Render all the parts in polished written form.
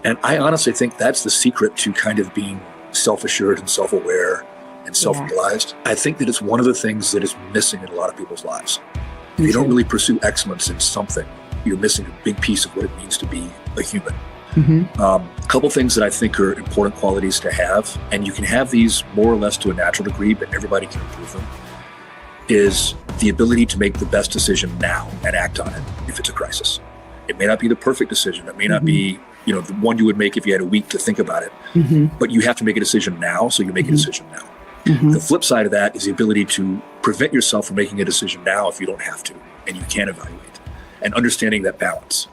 And I honestly think that's the secret to kind of being self-assured and self-aware and self-realized. I think that it's one of the things that is missing in a lot of people's lives. If you don't really pursue excellence in something, you're missing a big piece of what it means to be a human. A couple things that I think are important qualities to have, and you can have these more or less to a natural degree, but everybody can improve them, is the ability to make the best decision now and act on it if it's a crisis. It may not be the perfect decision. It may not be, the one you would make if you had a week to think about it, but you have to make a decision now, so you make a decision now. The flip side of that is the ability to prevent yourself from making a decision now if you don't have to, and you can evaluate, and understanding that balance.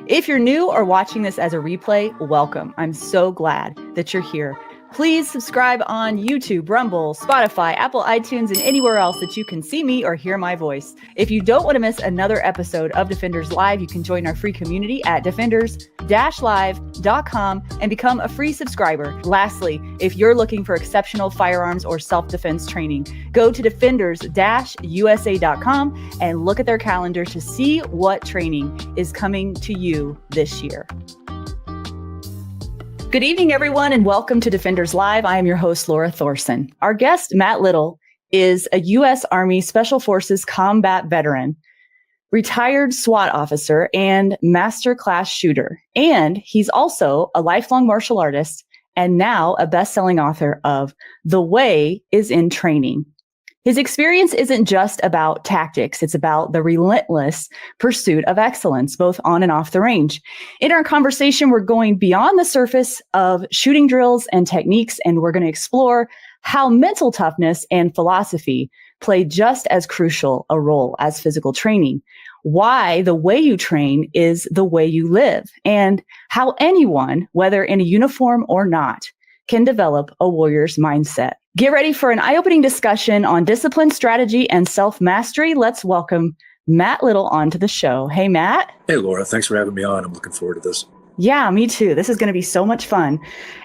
If you're new or watching this as a replay, welcome. I'm so glad that you're here. Please subscribe on YouTube, Rumble, Spotify, Apple iTunes, and anywhere else that you can see me or hear my voice. If you don't want to miss another episode of Defenders Live, you can join our free community at defenders-live.com and become a free subscriber. Lastly, if you're looking for exceptional firearms or self-defense training, go to defenders-usa.com and look at their calendar to see what training is coming to you this year. Good evening, everyone, and welcome to Defenders Live. I am your host, Lora Thorson. Our guest, Matt Little, is a U.S. Army Special Forces combat veteran, retired SWAT officer, and master class shooter. And he's also a lifelong martial artist and now a best-selling author of The Way is in Training. His experience isn't just about tactics. It's about the relentless pursuit of excellence, both on and off the range. In our conversation, we're going beyond the surface of shooting drills and techniques, and we're going to explore how mental toughness and philosophy play just as crucial a role as physical training, why the way you train is the way you live, and how anyone, whether in a uniform or not, can develop a warrior's mindset. Get ready for an eye-opening discussion on discipline, strategy, and self-mastery. Let's welcome Matt Little onto the show. Hey, Matt. Hey, Laura. Thanks for having me on. I'm looking forward to this. Yeah, me too. This is going to be so much fun.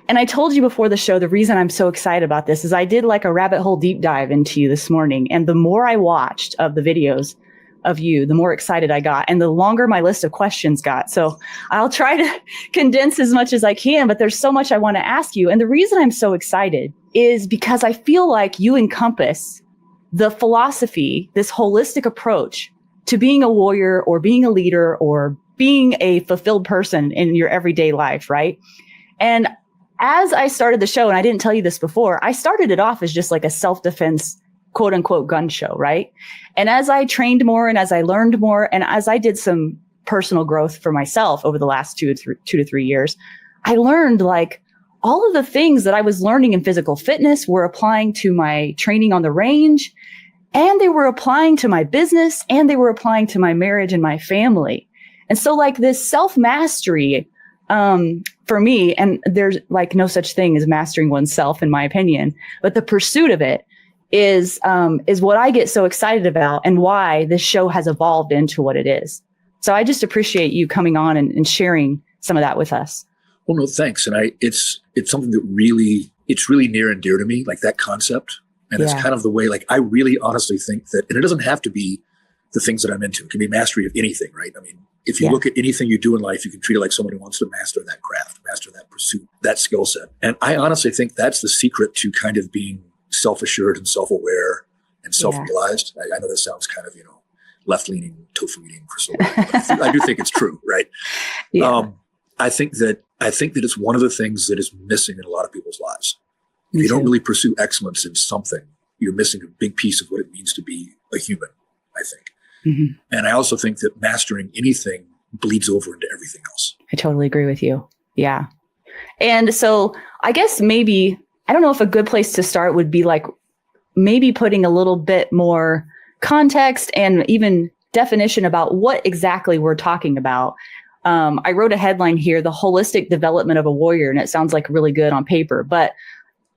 And I told you before the show, the reason I'm so excited about this is I did like a rabbit hole deep dive into you this morning. And the more I watched of the videos of you, the more excited I got and the longer my list of questions got. So I'll try to condense as much as I can, but there's so much I want to ask you. And the reason I'm so excited is because I feel like you encompass the philosophy, this holistic approach to being a warrior or being a leader or being a fulfilled person in your everyday life, right? And as I started the show, and I didn't tell you this before, I started it off as just like a self-defense, quote unquote, gun show, right? And as I trained more and as I learned more, and as I did some personal growth for myself over the last 2 to 3 years, I learned like all of the things that I was learning in physical fitness were applying to my training on the range, and they were applying to my business, and they were applying to my marriage and my family. And so like this self-mastery, for me, and there's like no such thing as mastering oneself in my opinion, but the pursuit of it is what I get so excited about and why this show has evolved into what it is. So I just appreciate you coming on and sharing some of that with us. Well, no, thanks. And it's something that really near and dear to me, like that concept. And it's kind of the way, like, I really honestly think that, and it doesn't have to be the things that I'm into. It can be mastery of anything, right? I mean, if you look at anything you do in life, you can treat it like someone who wants to master that craft, master that pursuit, that skill set. And I honestly think that's the secret to kind of being self-assured and self-aware and self-realized. I know this sounds kind of, left-leaning, tofu-eating crystal, but I do think it's true, right? I think that it's one of the things that is missing in a lot of people's lives. If you don't really pursue excellence in something, you're missing a big piece of what it means to be a human, I think. And I also think that mastering anything bleeds over into everything else. I totally agree with you. Yeah. And so I guess maybe, I don't know if a good place to start would be like maybe putting a little bit more context and even definition about what exactly we're talking about. I wrote a headline here, the holistic development of a warrior, and it sounds like really good on paper. But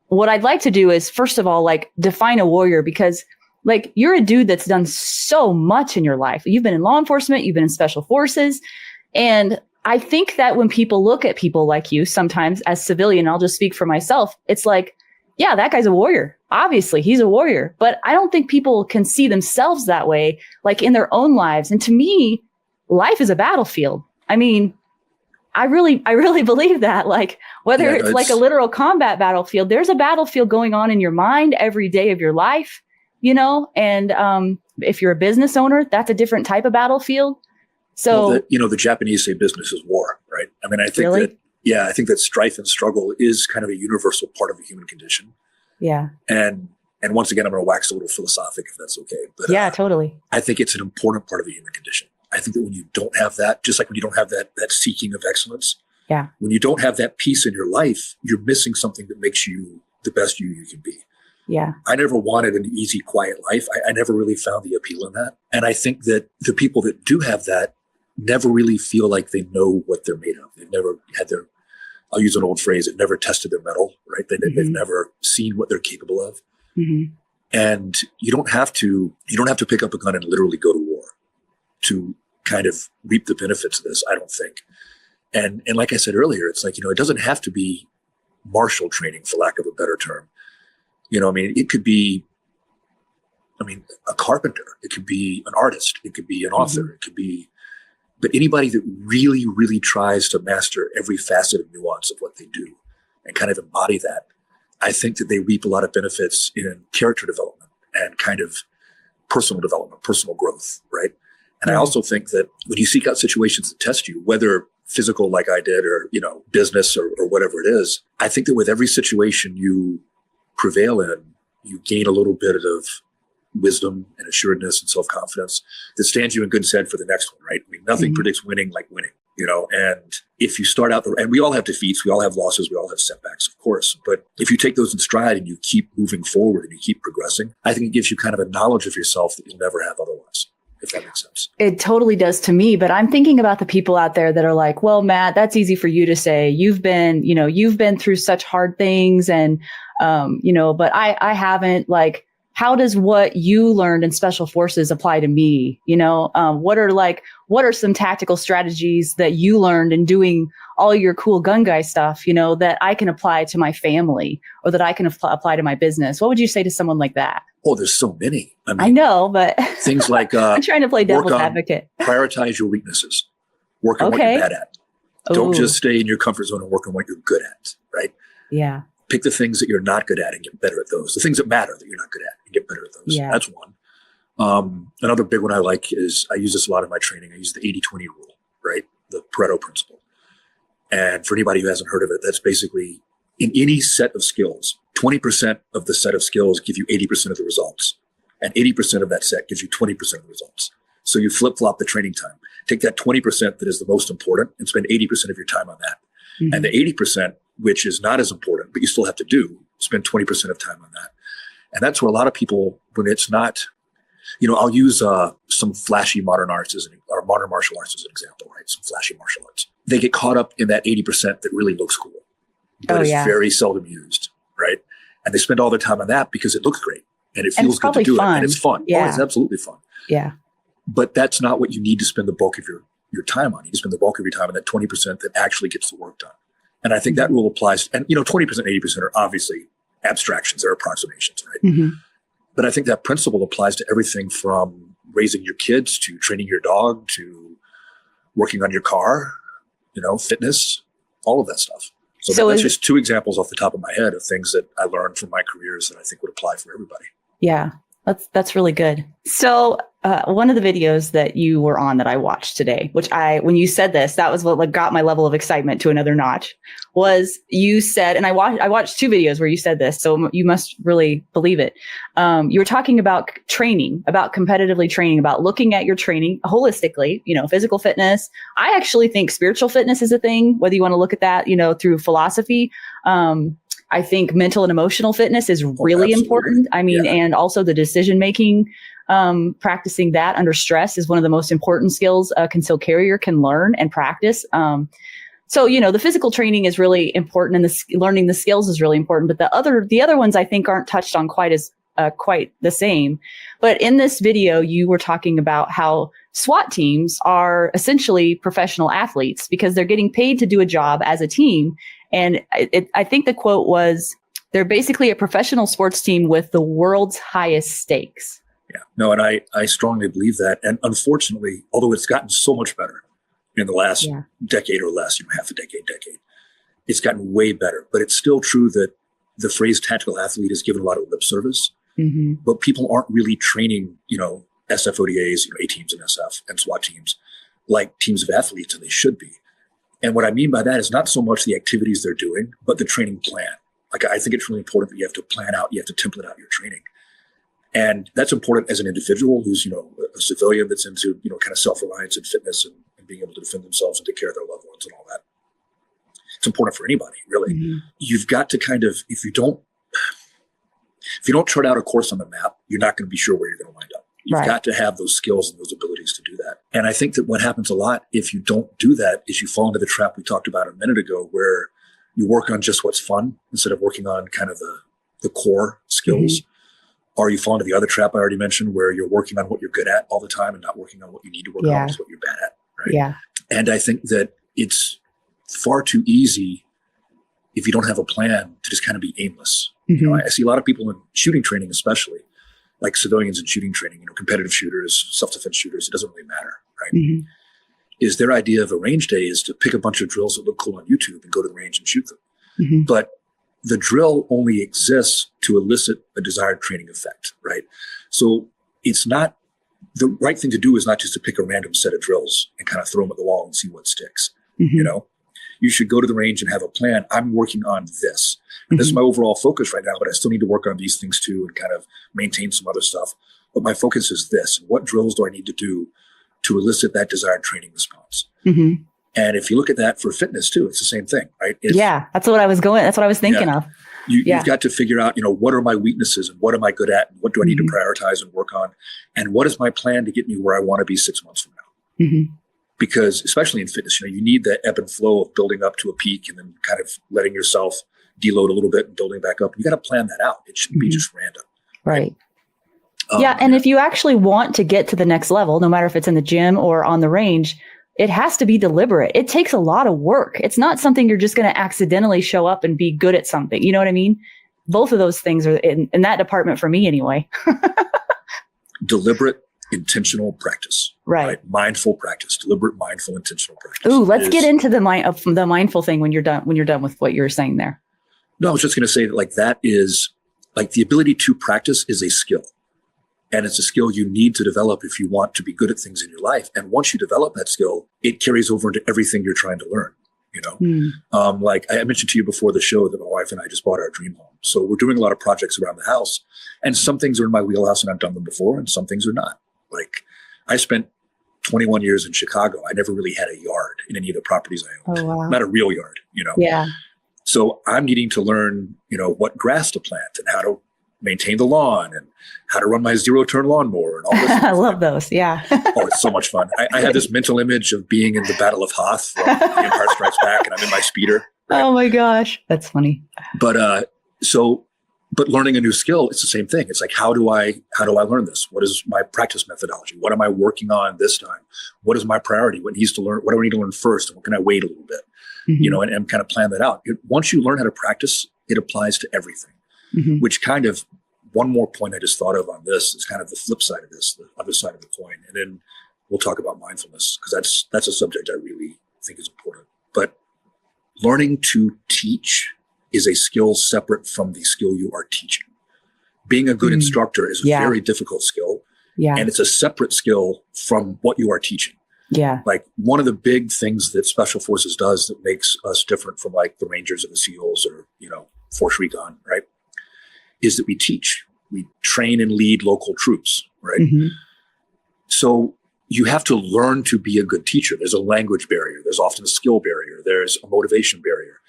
what I'd like to do is, first of all, like define a warrior, because like you're a dude that's done so much in your life. You've been in law enforcement, you've been in special forces. And I think that when people look at people like you, sometimes as civilian, I'll just speak for myself, it's like, yeah, that guy's a warrior. Obviously, he's a warrior. But I don't think people can see themselves that way, like in their own lives. And to me, life is a battlefield. I mean, I really believe that. Like, whether it's like a literal combat battlefield, there's a battlefield going on in your mind every day of your life, and if you're a business owner, that's a different type of battlefield. So, the Japanese say business is war, right? I mean, I think I think that strife and struggle is kind of a universal part of the human condition. Yeah. And once again, I'm going to wax a little philosophic if that's okay. But yeah, totally. I think it's an important part of the human condition. I think that when you don't have that, just like when you don't have that seeking of excellence, when you don't have that peace in your life, you're missing something that makes you the best you can be. Yeah. I never wanted an easy, quiet life. I never really found the appeal in that. And I think that the people that do have that never really feel like they know what they're made of. They've never had I'll use an old phrase, they've never tested their mettle, right? They've never seen what they're capable of. Mm-hmm. And you don't have to pick up a gun and literally go to war to kind of reap the benefits of this, I don't think. And like I said earlier, it's like, it doesn't have to be martial training, for lack of a better term. It could be, a carpenter. It could be an artist. It could be an author. Mm-hmm. It could be, but anybody that really, really tries to master every facet and nuance of what they do and kind of embody that, I think that they reap a lot of benefits in character development and kind of personal development, personal growth, right? And I also think that when you seek out situations that test you, whether physical like I did or, business or whatever it is, I think that with every situation you prevail in, you gain a little bit of wisdom and assuredness and self-confidence that stands you in good stead for the next one, right? Nothing predicts winning like winning, and if you start out, and we all have defeats, we all have losses, we all have setbacks, of course, but if you take those in stride and you keep moving forward and you keep progressing, I think it gives you kind of a knowledge of yourself that you'll never have otherwise. If that makes sense. It totally does to me, but I'm thinking about the people out there that are like, well, Matt, that's easy for you to say. You've been through such hard things and, but I haven't. Like, how does what you learned in special forces apply to me? What are some tactical strategies that you learned in doing all your cool gun guy stuff, that I can apply to my family or that I can apply to my business? What would you say to someone like that? Oh, there's so many. I know, but things like I'm trying to play devil's advocate. Prioritize your weaknesses. Work on what you're bad at. Don't just stay in your comfort zone and work on what you're good at, right? Yeah. Pick the things that you're not good at and get better at those. The things that matter that you're not good at and get better at those. Yeah. That's one. Another big one I like is, I use this a lot in my training. I use the 80-20 rule, right? The Pareto principle. And for anybody who hasn't heard of it, that's basically in any set of skills, 20% of the set of skills give you 80% of the results. And 80% of that set gives you 20% of the results. So you flip-flop the training time. Take that 20% that is the most important and spend 80% of your time on that. Mm-hmm. And the 80%, which is not as important, but you still have to do, spend 20% of time on that. And that's where a lot of people, when it's not, I'll use some flashy modern arts or modern martial arts as an example, right? Some flashy martial arts. They get caught up in that 80% that really looks cool, but it's very seldom used, right? And they spend all their time on that because it looks great and it feels good to do it, and it's fun. Yeah. Oh, it's absolutely fun. Yeah. But that's not what you need to spend the bulk of your time on. You need to spend the bulk of your time on that 20% that actually gets the work done. And I think that rule applies. And 20%, 80% are obviously abstractions, they're approximations, right? Mm-hmm. But I think that principle applies to everything from raising your kids to training your dog to working on your car, fitness, all of that stuff. So that's just two examples off the top of my head of things that I learned from my careers that I think would apply for everybody. Yeah, that's really good. So one of the videos that you were on that I watched today, which when you said this, that was what got my level of excitement to another notch, was you said, and I watched two videos where you said this, so you must really believe it. You were talking about training, about competitively training, about looking at your training holistically, physical fitness. I actually think spiritual fitness is a thing, whether you want to look at that, through philosophy. I think mental and emotional fitness is really important. And also the decision-making, practicing that under stress is one of the most important skills a concealed carrier can learn and practice. So, the physical training is really important and learning the skills is really important. But the other ones I think aren't touched on quite the same. But in this video, you were talking about how SWAT teams are essentially professional athletes because they're getting paid to do a job as a team. And I think the quote was, they're basically a professional sports team with the world's highest stakes. Yeah, no, and I strongly believe that. And unfortunately, although it's gotten so much better, in the last decade or less, half a decade. It's gotten way better, but it's still true that the phrase tactical athlete is given a lot of lip service, but people aren't really training, SFODAs, A teams and SF and SWAT teams like teams of athletes, and they should be. And what I mean by that is not so much the activities they're doing, but the training plan. Like, I think it's really important that you have to plan out, you have to template out your training. And that's important as an individual who's, a civilian that's into, kind of self-reliance and fitness and being able to defend themselves and take care of their loved ones and all that. It's important for anybody, really. You've got to kind of, if you don't chart out a course on the map, you're not going to be sure where you're going to wind up. You've got to have those skills and those abilities to do that. And I think that what happens a lot if you don't do that is you fall into the trap we talked about a minute ago, where you work on just what's fun instead of working on kind of the core skills. Or you fall into the other trap I already mentioned, where you're working on what you're good at all the time and not working on what you need to work on, is what you're bad at. Right? Yeah. And I think that it's far too easy, if you don't have a plan, to just kind of be aimless. I see a lot of people in shooting training, especially like civilians in shooting training, competitive shooters, self-defense shooters, it doesn't really matter, right? Is their idea of a range day is to pick a bunch of drills that look cool on YouTube and go to the range and shoot them. But the drill only exists to elicit a desired training effect, right? So it's not, the right thing to do is not just to pick a random set of drills and kind of throw them at the wall and see what sticks. You should go to the range and have a plan. I'm working on this. And this is my overall focus right now, but I still need to work on these things too and kind of maintain some other stuff. But my focus is this. What drills do I need to do to elicit that desired training response? And if you look at that for fitness too, it's the same thing, right? That's what I was thinking of. You've got to figure out, what are my weaknesses and what am I good at? And what do I need to prioritize and work on? And what is my plan to get me where I want to be 6 months from now? Because especially in fitness, you need that ebb and flow of building up to a peak and then kind of letting yourself deload a little bit and building back up. You got to plan that out. It shouldn't be just random. Right. And if you actually want to get to the next level, no matter if it's in the gym or on the range, it has to be deliberate. It takes a lot of work. It's not something you're just going to accidentally show up and be good at something. You know what I mean? Both of those things are in that department for me anyway. Deliberate, intentional practice. Right. Mindful practice. Deliberate, mindful, intentional practice. Ooh, let's get into the mindful thing when you're done with what you're saying there. No, I was just going to say that that is the ability to practice is a skill. And it's a skill you need to develop if you want to be good at things in your life. And once you develop that skill, it carries over into everything you're trying to learn. Like I mentioned to you before the show that my wife and I just bought our dream home. So we're doing a lot of projects around the house, and some things are in my wheelhouse and I've done them before, and some things are not. Like, I spent 21 years in Chicago. I never really had a yard in any of the properties I owned. Oh, wow. Not a real yard, Yeah. So I'm needing to learn, what grass to plant and how to maintain the lawn and how to run my zero-turn lawnmower and all this. I love those. Yeah. Oh, it's so much fun. I have this mental image of being in the Battle of Hoth from The Empire Strikes Back, and I'm in my speeder. Right? Oh my gosh. That's funny. But learning a new skill, it's the same thing. It's like, how do I learn this? What is my practice methodology? What am I working on this time? What is my priority? What do I need to learn first? And what can I wait a little bit? And kind of plan that out. Once you learn how to practice, it applies to everything. Which kind of, one more point I just thought of on this is kind of the flip side of this, the other side of the coin. And then we'll talk about mindfulness, because that's a subject I really think is important. But learning to teach is a skill separate from the skill you are teaching. Being a good instructor is a very difficult skill. And it's a separate skill from what you are teaching. Like, one of the big things that Special Forces does that makes us different from like the Rangers or the SEALs or, Force Recon, right, is that we teach. We train and lead local troops, right? So you have to learn to be a good teacher. There's a language barrier. There's often a skill barrier. There's a motivation barrier.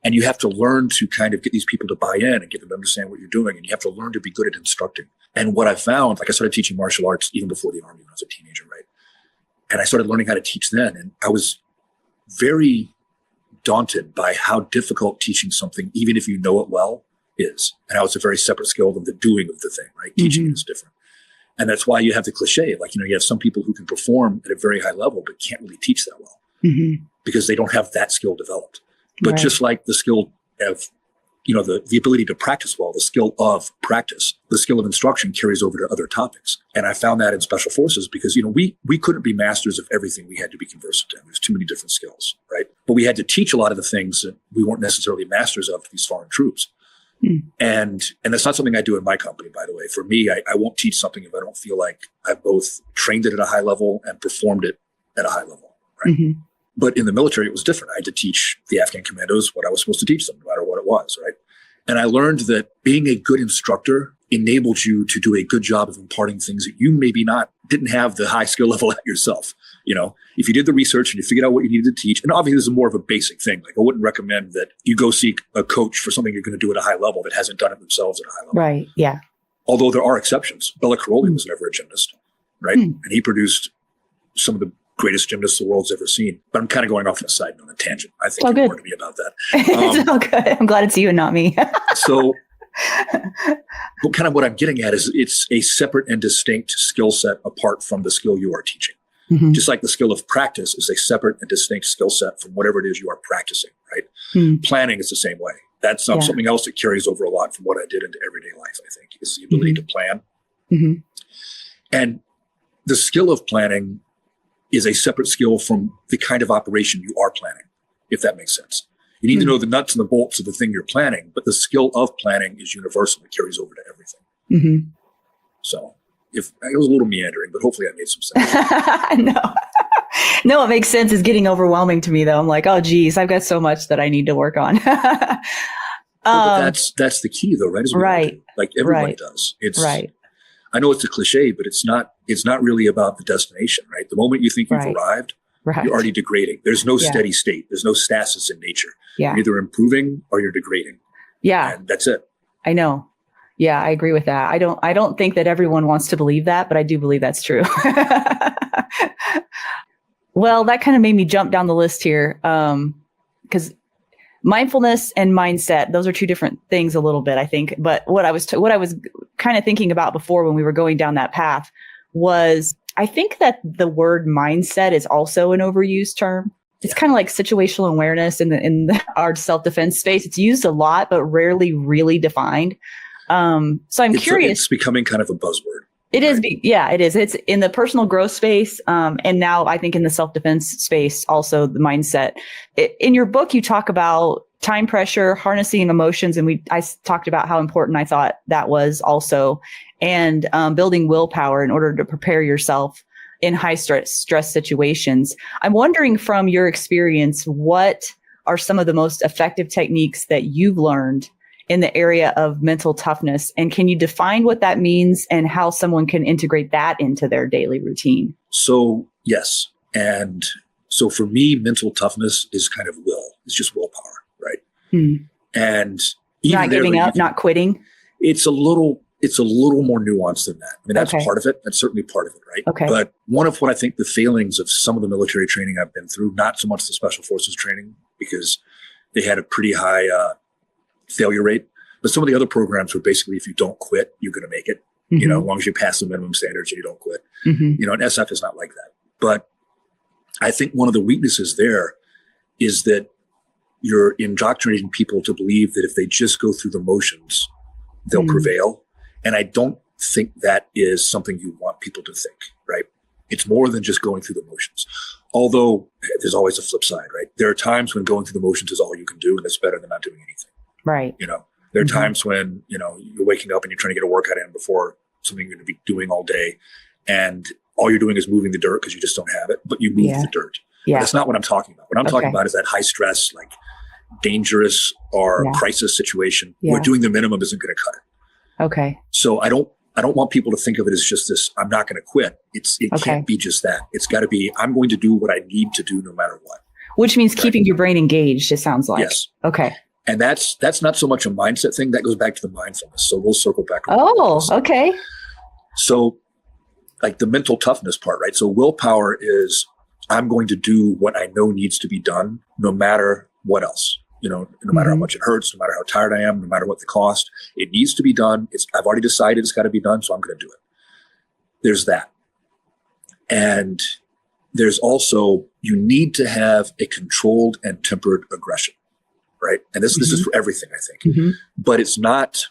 And you have to learn to kind of get these people to buy in and get them to understand what you're doing. And you have to learn to be good at instructing. And what I found, like, I started teaching martial arts even before the Army when I was a teenager, right? And I started learning how to teach then. And I was very daunted by how difficult teaching something, even if you know it well, is. And how it's a very separate skill than the doing of the thing, right? Teaching is different. And that's why you have the cliche, like, you have some people who can perform at a very high level, but can't really teach that well because they don't have that skill developed. But just like the skill of the ability to practice well, the skill of practice, the skill of instruction carries over to other topics. And I found that in special forces because, we couldn't be masters of everything we had to be conversant in. There's too many different skills, right? But we had to teach a lot of the things that we weren't necessarily masters of to these foreign troops. And that's not something I do in my company, by the way. For me, I won't teach something if I don't feel like I've both trained it at a high level and performed it at a high level, right? But in the military, it was different. I had to teach the Afghan commandos what I was supposed to teach them, no matter what it was, right? And I learned that being a good instructor enabled you to do a good job of imparting things that you maybe didn't have the high skill level at yourself. If you did the research and you figured out what you needed to teach, and obviously this is more of a basic thing. Like I wouldn't recommend that you go seek a coach for something you're going to do at a high level that hasn't done it themselves at a high level. Right. Yeah. Although there are exceptions. Bela Karolyi was never a gymnast, right? And he produced some of the greatest gymnasts the world's ever seen. But I'm kind of going off on a side note, on a tangent. I think you warned me about that. It's all good. I'm glad it's you and not me. So kind of what I'm getting at is it's a separate and distinct skill set apart from the skill you are teaching. Just like the skill of practice is a separate and distinct skill set from whatever it is you are practicing, right? Planning is the same way. That's something else that carries over a lot from what I did into everyday life, I think, is the ability to plan. And the skill of planning is a separate skill from the kind of operation you are planning, if that makes sense. You need to know the nuts and the bolts of the thing you're planning, but the skill of planning is universal. It carries over to everything. So if it was a little meandering, but hopefully I made some sense. No, it makes sense. It's getting overwhelming to me though. I'm like, oh geez, I've got so much that I need to work on. But that's the key though, right? Right. Like everyone does. It's right. I know it's a cliche, but it's not really about the destination, right? The moment you think you've arrived, you're already degrading. There's no steady state. There's no stasis in nature. You're either improving or you're degrading. Yeah. And that's it. I know. Yeah, I agree with that. I don't think that everyone wants to believe that, but I do believe that's true. Well, that kind of made me jump down the list here. Because mindfulness and mindset, those are two different things a little bit, I think. But what I was kind of thinking about before when we were going down that path was, I think that the word mindset is also an overused term. It's kind of like situational awareness in our self-defense space. It's used a lot, but rarely really defined. So I'm curious. It's becoming kind of a buzzword. It is. Yeah, it is. It's in the personal growth space. And now I think in the self-defense space, also the mindset. In your book, you talk about time pressure, harnessing emotions. And I talked about how important I thought that was also, and building willpower in order to prepare yourself in high stress situations. I'm wondering from your experience, what are some of the most effective techniques that you've learned in the area of mental toughness? And can you define what that means and how someone can integrate that into their daily routine? So, yes. And so for me, mental toughness is kind of will. It's just willpower, right? And even not giving up, not quitting. It's a little more nuanced than that. I mean, that's part of it. That's certainly part of it, right? Okay. But one of what I think the failings of some of the military training I've been through, not so much the special forces training, because they had a pretty high failure rate. But some of the other programs were basically, if you don't quit, you're going to make it, as long as you pass the minimum standards and you don't quit. And SF is not like that. But I think one of the weaknesses there is that you're indoctrinating people to believe that if they just go through the motions, they'll prevail. And I don't think that is something you want people to think, right? It's more than just going through the motions. Although there's always a flip side, right? There are times when going through the motions is all you can do, and it's better than not doing anything. Right. There are times when, you're waking up and you're trying to get a workout in before something you're going to be doing all day. And all you're doing is moving the dirt because you just don't have it, but you move the dirt. Yeah. But that's not what I'm talking about. What I'm talking about is that high stress, like dangerous or crisis situation where doing the minimum isn't going to cut it. Okay. So I don't want people to think of it as just this, I'm not going to quit. It can't be just that. It's got to be, I'm going to do what I need to do no matter what. Which means keeping your brain engaged, it sounds like. Yes. Okay. And that's not so much a mindset thing. That goes back to the mindfulness. So we'll circle back. Okay. So like the mental toughness part, right? So willpower is, I'm going to do what I know needs to be done, no matter what else, no matter how much it hurts, no matter how tired I am, no matter what the cost, it needs to be done. I've already decided it's got to be done. So I'm going to do it. There's that. And there's also, you need to have a controlled and tempered aggression, right? And this is for everything, I think. But it's not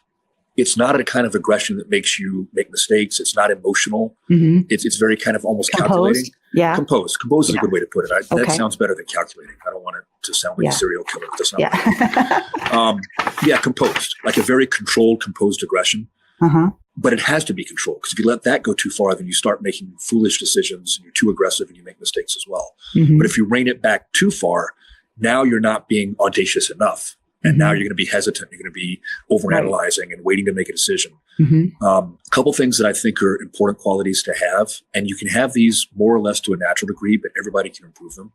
a kind of aggression that makes you make mistakes. It's not emotional. It's very kind of almost calculating. Yeah. Composed is a good way to put it. That sounds better than calculating. I don't want it to sound like a serial killer. That's not right. Composed, like a very controlled, composed aggression. But it has to be controlled, because if you let that go too far, then you start making foolish decisions and you're too aggressive and you make mistakes as well. But if you rein it back too far, now you're not being audacious enough. And now you're going to be hesitant. You're going to be overanalyzing and waiting to make a decision. A couple things that I think are important qualities to have, and you can have these more or less to a natural degree, but everybody can improve them,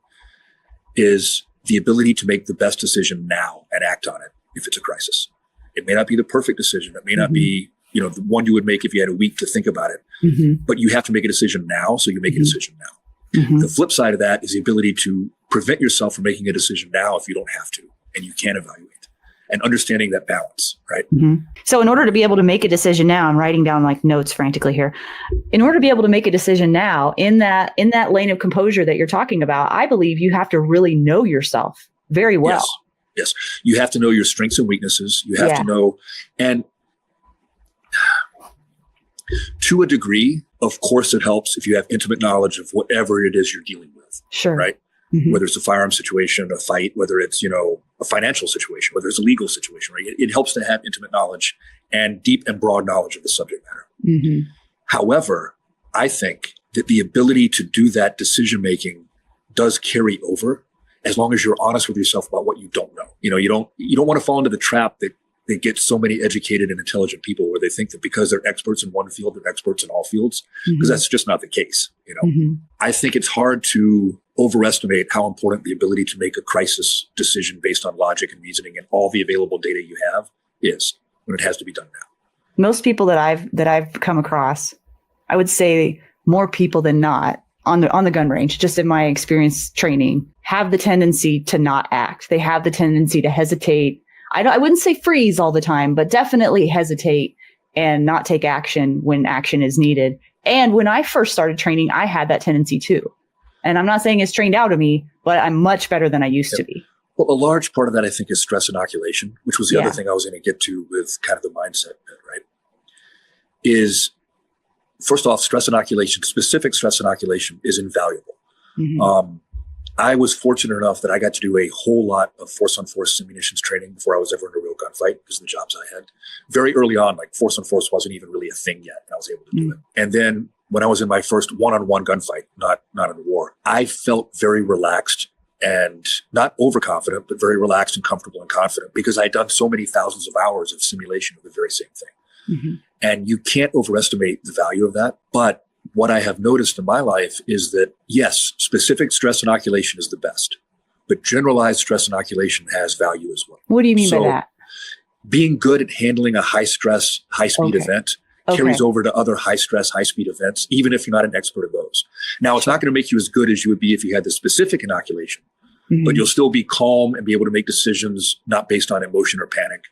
is the ability to make the best decision now and act on it if it's a crisis. It may not be the perfect decision. It may not be, the one you would make if you had a week to think about it. But you have to make a decision now, so you make a decision now. The flip side of that is the ability to prevent yourself from making a decision now if you don't have to, and you can evaluate. And understanding that balance, right? So in order to be able to make a decision now, I'm writing down like notes frantically here. In order to be able to make a decision now in that lane of composure that you're talking about, I believe you have to really know yourself very well. Yes. You have to know your strengths and weaknesses. You have to know, and to a degree, of course, it helps if you have intimate knowledge of whatever it is you're dealing with. Sure. Right? Whether it's a firearm situation, a fight, whether it's, a financial situation, whether it's a legal situation, right? It helps to have intimate knowledge and deep and broad knowledge of the subject matter. However, I think that the ability to do that decision-making does carry over as long as you're honest with yourself about what you don't know. You don't want to fall into the trap that they get so many educated and intelligent people where they think that because they're experts in one field, they're experts in all fields, because that's just not the case. I think it's hard to overestimate how important the ability to make a crisis decision based on logic and reasoning and all the available data you have is, when it has to be done now. Most people that I've come across, I would say more people than not on the gun range, just in my experience training, have the tendency to not act. They have the tendency to hesitate. I wouldn't say freeze all the time, but definitely hesitate and not take action when action is needed. And when I first started training, I had that tendency too. And I'm not saying it's trained out of me, but I'm much better than I used to be. Well, a large part of that, I think, is stress inoculation, which was the other thing I was going to get to with kind of the mindset bit, right? Is, first off, stress inoculation, specific stress inoculation is invaluable. I was fortunate enough that I got to do a whole lot of force-on-force ammunitions training before I was ever in a real gunfight because of the jobs I had. Very early on, like force-on-force wasn't even really a thing yet. And I was able to do it. And then when I was in my first one-on-one gunfight, not in a war, I felt very relaxed and not overconfident, but very relaxed and comfortable and confident because I had done so many thousands of hours of simulation of the very same thing. And you can't overestimate the value of that. But what I have noticed in my life is that, yes, specific stress inoculation is the best, but generalized stress inoculation has value as well. What do you mean by that? Being good at handling a high-stress, high-speed event carries over to other high-stress, high-speed events, even if you're not an expert at those. Now, it's not going to make you as good as you would be if you had the specific inoculation, but you'll still be calm and be able to make decisions not based on emotion or panic,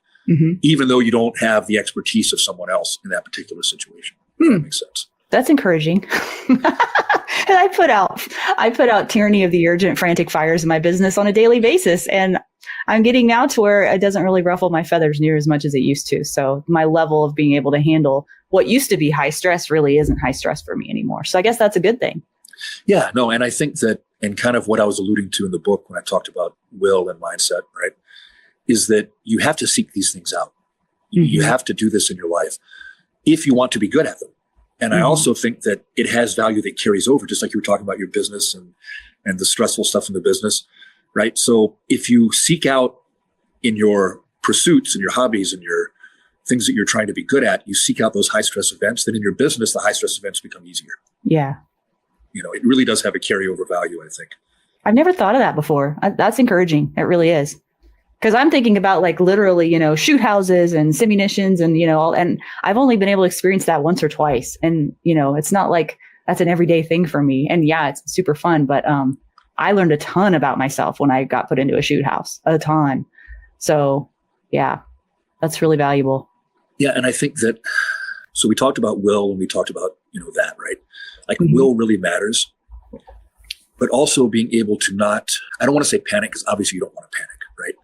even though you don't have the expertise of someone else in that particular situation. If that makes sense. That's encouraging. And I put out tyranny of the urgent, frantic fires in my business on a daily basis. And I'm getting now to where it doesn't really ruffle my feathers near as much as it used to. So my level of being able to handle what used to be high stress really isn't high stress for me anymore. So I guess that's a good thing. Yeah, no. And I think that, and kind of what I was alluding to in the book when I talked about will and mindset, right, is that you have to seek these things out. You have to do this in your life if you want to be good at them. And I also think that it has value that carries over, just like you were talking about your business and the stressful stuff in the business, right? So if you seek out in your pursuits and your hobbies and your things that you're trying to be good at, you seek out those high stress events, then in your business, the high stress events become easier. Yeah. It really does have a carryover value, I think. I've never thought of that before. That's encouraging. It really is. Because I'm thinking about like literally, shoot houses and simunitions and, and I've only been able to experience that once or twice. And, it's not like that's an everyday thing for me. And yeah, it's super fun. But I learned a ton about myself when I got put into a shoot house, a ton. So yeah, that's really valuable. Yeah. And I think that, so we talked about will and we talked about, that, right? Like will really matters, but also being able to not, I don't want to say panic because obviously you don't want to panic, right?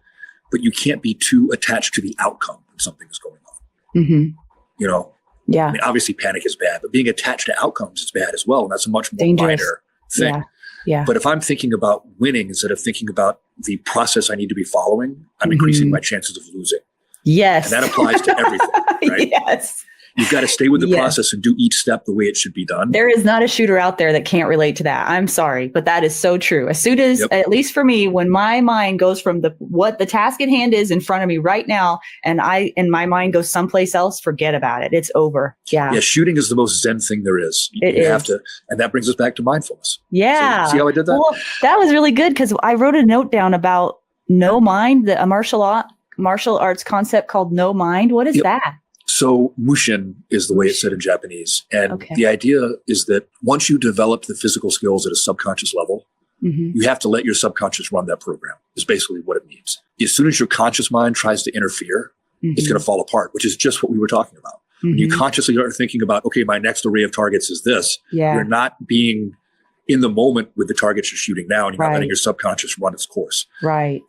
but you can't be too attached to the outcome when something is going on. Mm-hmm. You know, Yeah. I mean, obviously panic is bad, but being attached to outcomes is bad as well. And that's a much more Dangerous. minor thing. Yeah. Yeah. But if I'm thinking about winning instead of thinking about the process I need to be following, I'm increasing my chances of losing. Yes. And that applies to everything, right? Yes. You've got to stay with the process and do each step the way it should be done. There is not a shooter out there that can't relate to that. I'm sorry, but that is so true. As soon as, at least for me, when my mind goes from what the task at hand is in front of me right now, and my mind goes someplace else, forget about it. It's over. Yeah. Yeah. Shooting is the most Zen thing there is. You have to, and that brings us back to mindfulness. Yeah. So, see how I did that? Well, that was really good because I wrote a note down about no mind, a martial arts concept called no mind. What is that? So mushin is the way it's said in Japanese. And the idea is that once you develop the physical skills at a subconscious level, you have to let your subconscious run that program, is basically what it means. As soon as your conscious mind tries to interfere, it's going to fall apart, which is just what we were talking about. When you consciously are thinking about, okay, my next array of targets is this, you're not being in the moment with the targets you're shooting now, and you're not letting your subconscious run its course. Right.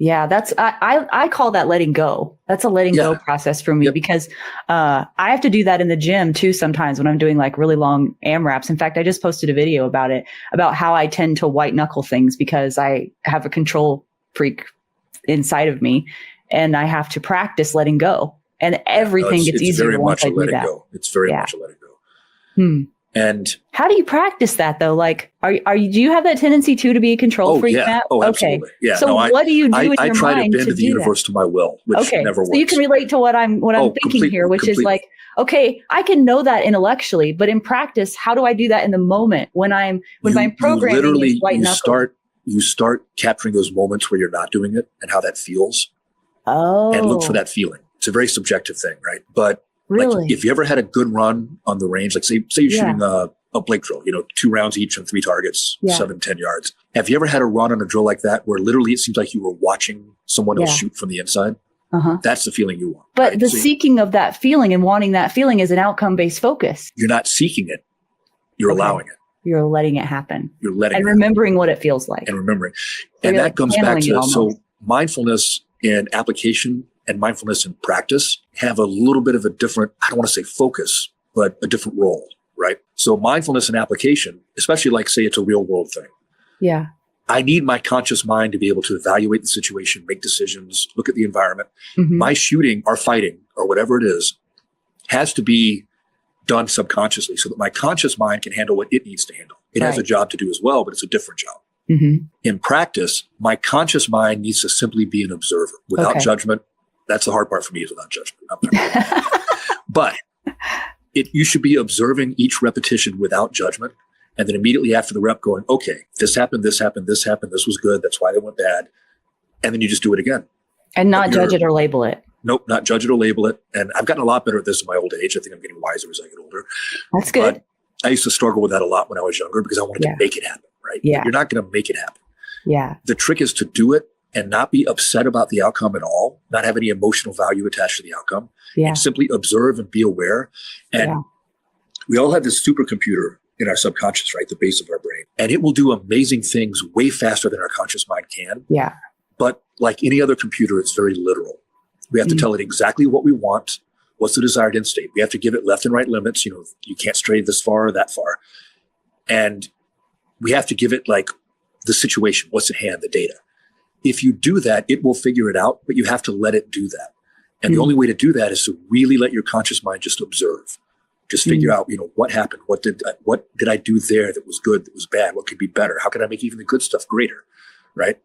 Yeah, that's I call that letting go. That's a letting go process for me because I have to do that in the gym too sometimes when I'm doing like really long AMRAPs. In fact, I just posted a video about it, about how I tend to white knuckle things because I have a control freak inside of me and I have to practice letting go. And everything gets easier once I do that. It's very much a letting go. And how do you practice that though? Like, do you have that tendency too to be a control freak, Matt? Oh, absolutely. Okay. Yeah. So what do you do in your mind I try to bend the universe to my will, which never works. So you can relate to what I'm thinking here, which is like, okay, I can know that intellectually, but in practice, how do I do that in the moment when my programming is white knuckle? You start capturing those moments where you're not doing it and how that feels. Oh. And look for that feeling. It's a very subjective thing, right? But really, like if you ever had a good run on the range, like say you're shooting a Blake drill, 2 rounds each on 3 targets, 7-10 yards. Have you ever had a run on a drill like that where literally it seems like you were watching someone else shoot from the inside? That's the feeling you want. But the seeking of that feeling and wanting that feeling is an outcome-based focus. You're not seeking it. You're allowing it. You're letting it happen. You're letting it remembering what it feels like. And remembering. And that comes back to, so mindfulness in application and mindfulness in practice have a little bit of a different, I don't want to say focus, but a different role, right? So mindfulness and application, especially like say it's a real world thing. Yeah. I need my conscious mind to be able to evaluate the situation, make decisions, look at the environment. My shooting or fighting or whatever it is has to be done subconsciously so that my conscious mind can handle what it needs to handle. It has a job to do as well, but it's a different job. In practice, my conscious mind needs to simply be an observer without judgment. That's the hard part for me, is without judgment. But you should be observing each repetition without judgment. And then immediately after the rep going, okay, this happened, this happened, this happened, this was good, that's why they went bad. And then you just do it again. And not judge it or label it. Nope, not judge it or label it. And I've gotten a lot better at this in my old age. I think I'm getting wiser as I get older. That's good. But I used to struggle with that a lot when I was younger because I wanted to make it happen, right? Yeah. You're not going to make it happen. Yeah. The trick is to do it and not be upset about the outcome at all, not have any emotional value attached to the outcome, and simply observe and be aware. And we all have this supercomputer in our subconscious, right? The base of our brain. And it will do amazing things way faster than our conscious mind can. Yeah. But like any other computer, it's very literal. We have to tell it exactly what we want. What's the desired end state? We have to give it left and right limits. You can't stray this far or that far. And we have to give it like the situation, what's at hand, the data. If you do that, it will figure it out, but you have to let it do that. And the only way to do that is to really let your conscious mind just observe. Just figure out, what happened? What did I do there that was good, that was bad? What could be better? How can I make even the good stuff greater? Right?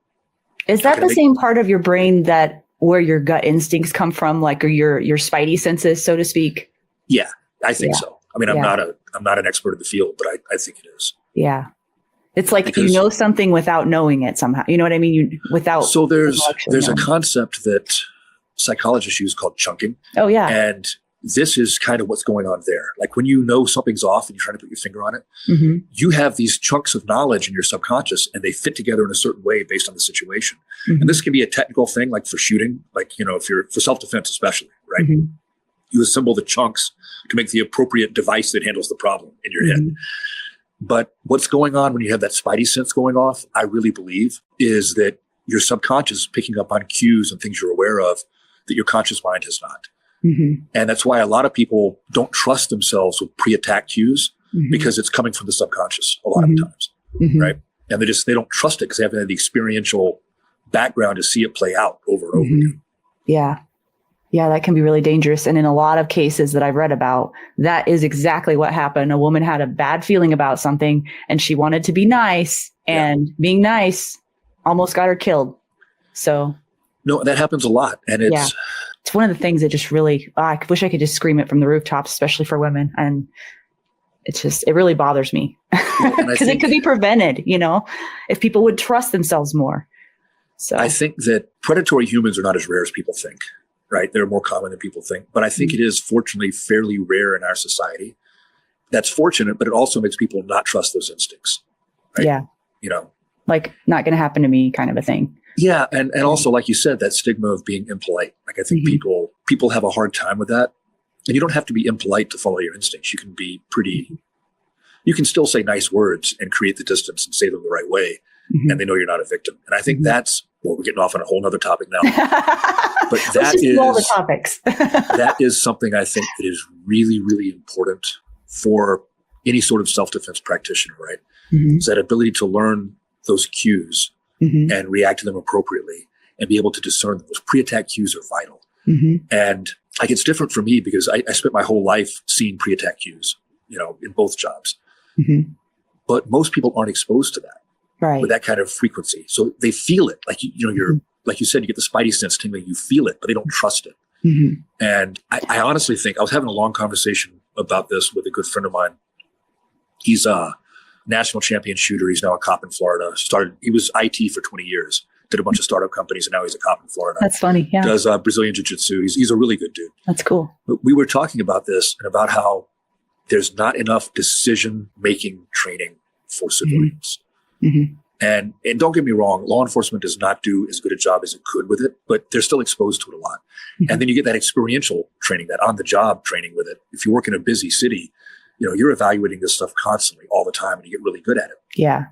Is that the same part of your brain that where your gut instincts come from, like, or your spidey senses, so to speak? Yeah, I think so. I mean, I'm not an expert in the field, but I think it is. Yeah. It's like because, you know something without knowing it somehow. You know what I mean? So there's a concept that psychologists use called chunking. Oh, yeah. And this is kind of what's going on there. Like when you know something's off and you're trying to put your finger on it, you have these chunks of knowledge in your subconscious and they fit together in a certain way based on the situation. And this can be a technical thing, like for shooting, like, if you're for self-defense, especially, right? You assemble the chunks to make the appropriate device that handles the problem in your head. But what's going on when you have that spidey sense going off, I really believe, is that your subconscious is picking up on cues and things you're aware of that your conscious mind has not. And that's why a lot of people don't trust themselves with pre-attack cues because it's coming from the subconscious a lot of times, right? And they don't trust it because they haven't had the experiential background to see it play out over and over again. Yeah. Yeah, that can be really dangerous. And in a lot of cases that I've read about, that is exactly what happened. A woman had a bad feeling about something and she wanted to be nice, and being nice almost got her killed. So no, that happens a lot. And it's one of the things that just really, I wish I could just scream it from the rooftops, especially for women. And it really bothers me because it could be prevented, if people would trust themselves more. So I think that predatory humans are not as rare as people think, right? They're more common than people think. But I think it is fortunately fairly rare in our society. That's fortunate, but it also makes people not trust those instincts. Right? Yeah. Like not going to happen to me kind of a thing. Yeah. And also, like you said, that stigma of being impolite. Like I think people have a hard time with that. And you don't have to be impolite to follow your instincts. You can be you can still say nice words and create the distance and say them the right way. And they know you're not a victim. And I think we're getting off on a whole nother topic now. But that is all the topics. that is something I think that is really, really important for any sort of self-defense practitioner, right? It's that ability to learn those cues and react to them appropriately and be able to discern them. Those pre-attack cues are vital. And like it's different for me because I spent my whole life seeing pre-attack cues, in both jobs. But most people aren't exposed to that. Right. With that kind of frequency. So they feel it. Like, you're, like you said, you get the spidey sense tingling, you feel it, but they don't trust it. And I honestly think I was having a long conversation about this with a good friend of mine. He's a national champion shooter. He's now a cop in Florida. He was IT for 20 years, did a bunch of startup companies, and now he's a cop in Florida. That's funny. Yeah. Does Brazilian jiu-jitsu. He's a really good dude. That's cool. But we were talking about this and about how there's not enough decision-making training for civilians. And don't get me wrong, law enforcement does not do as good a job as it could with it, but they're still exposed to it a lot. And then you get that experiential training, that on-the-job training with it. If you work in a busy city, you're evaluating this stuff constantly all the time and you get really good at it. Yeah.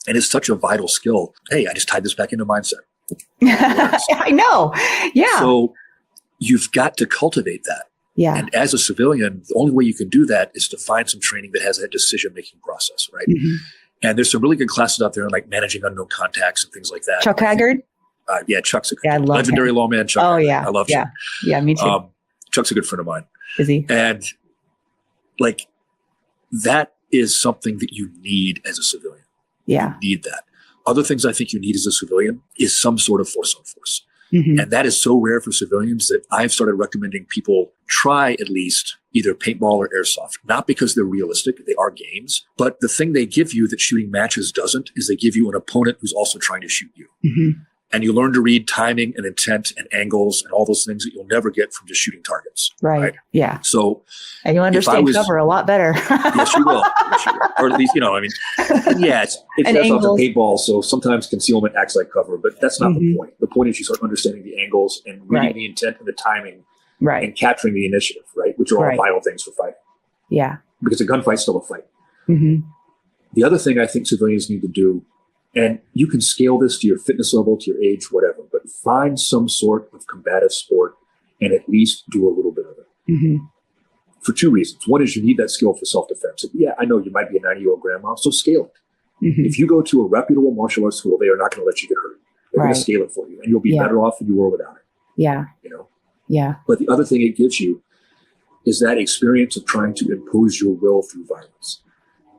And it's such a vital skill. Hey, I just tied this back into mindset. I know. Yeah. So you've got to cultivate that. Yeah. And as a civilian, the only way you can do that is to find some training that has that decision-making process, right? And there's some really good classes out there like managing unknown contacts and things like that. Chuck Haggard? Yeah, Chuck's a good I love legendary lawman, Chuck. Oh, yeah. I love Chuck. Yeah, me too. Chuck's a good friend of mine. Is he? And like that is something that you need as a civilian. Yeah. You need that. Other things I think you need as a civilian is some sort of force on force. And that is so rare for civilians that I've started recommending people try at least either paintball or airsoft, not because they're realistic, they are games, but the thing they give you that shooting matches doesn't is they give you an opponent who's also trying to shoot you. And you learn to read timing and intent and angles and all those things that you'll never get from just shooting targets. Right. Yeah. So, and you'll understand cover a lot better. Yes, you will. Or at least, it's airsoft and paintball. So sometimes concealment acts like cover, but that's not the point. The point is you start understanding the angles and reading the intent and the timing and capturing the initiative, right? Which are all vital things for fighting. Yeah. Because a gunfight's still a fight. The other thing I think civilians need to do, and you can scale this to your fitness level, to your age, whatever, but find some sort of combative sport and at least do a little bit of it. For two reasons. One is you need that skill for self-defense. Yeah, I know you might be a 90-year-old grandma, so scale it. If you go to a reputable martial arts school, they are not going to let you get hurt. They're going to scale it for you, and you'll be better off than you were without it. Yeah. Yeah. But the other thing it gives you is that experience of trying to impose your will through violence.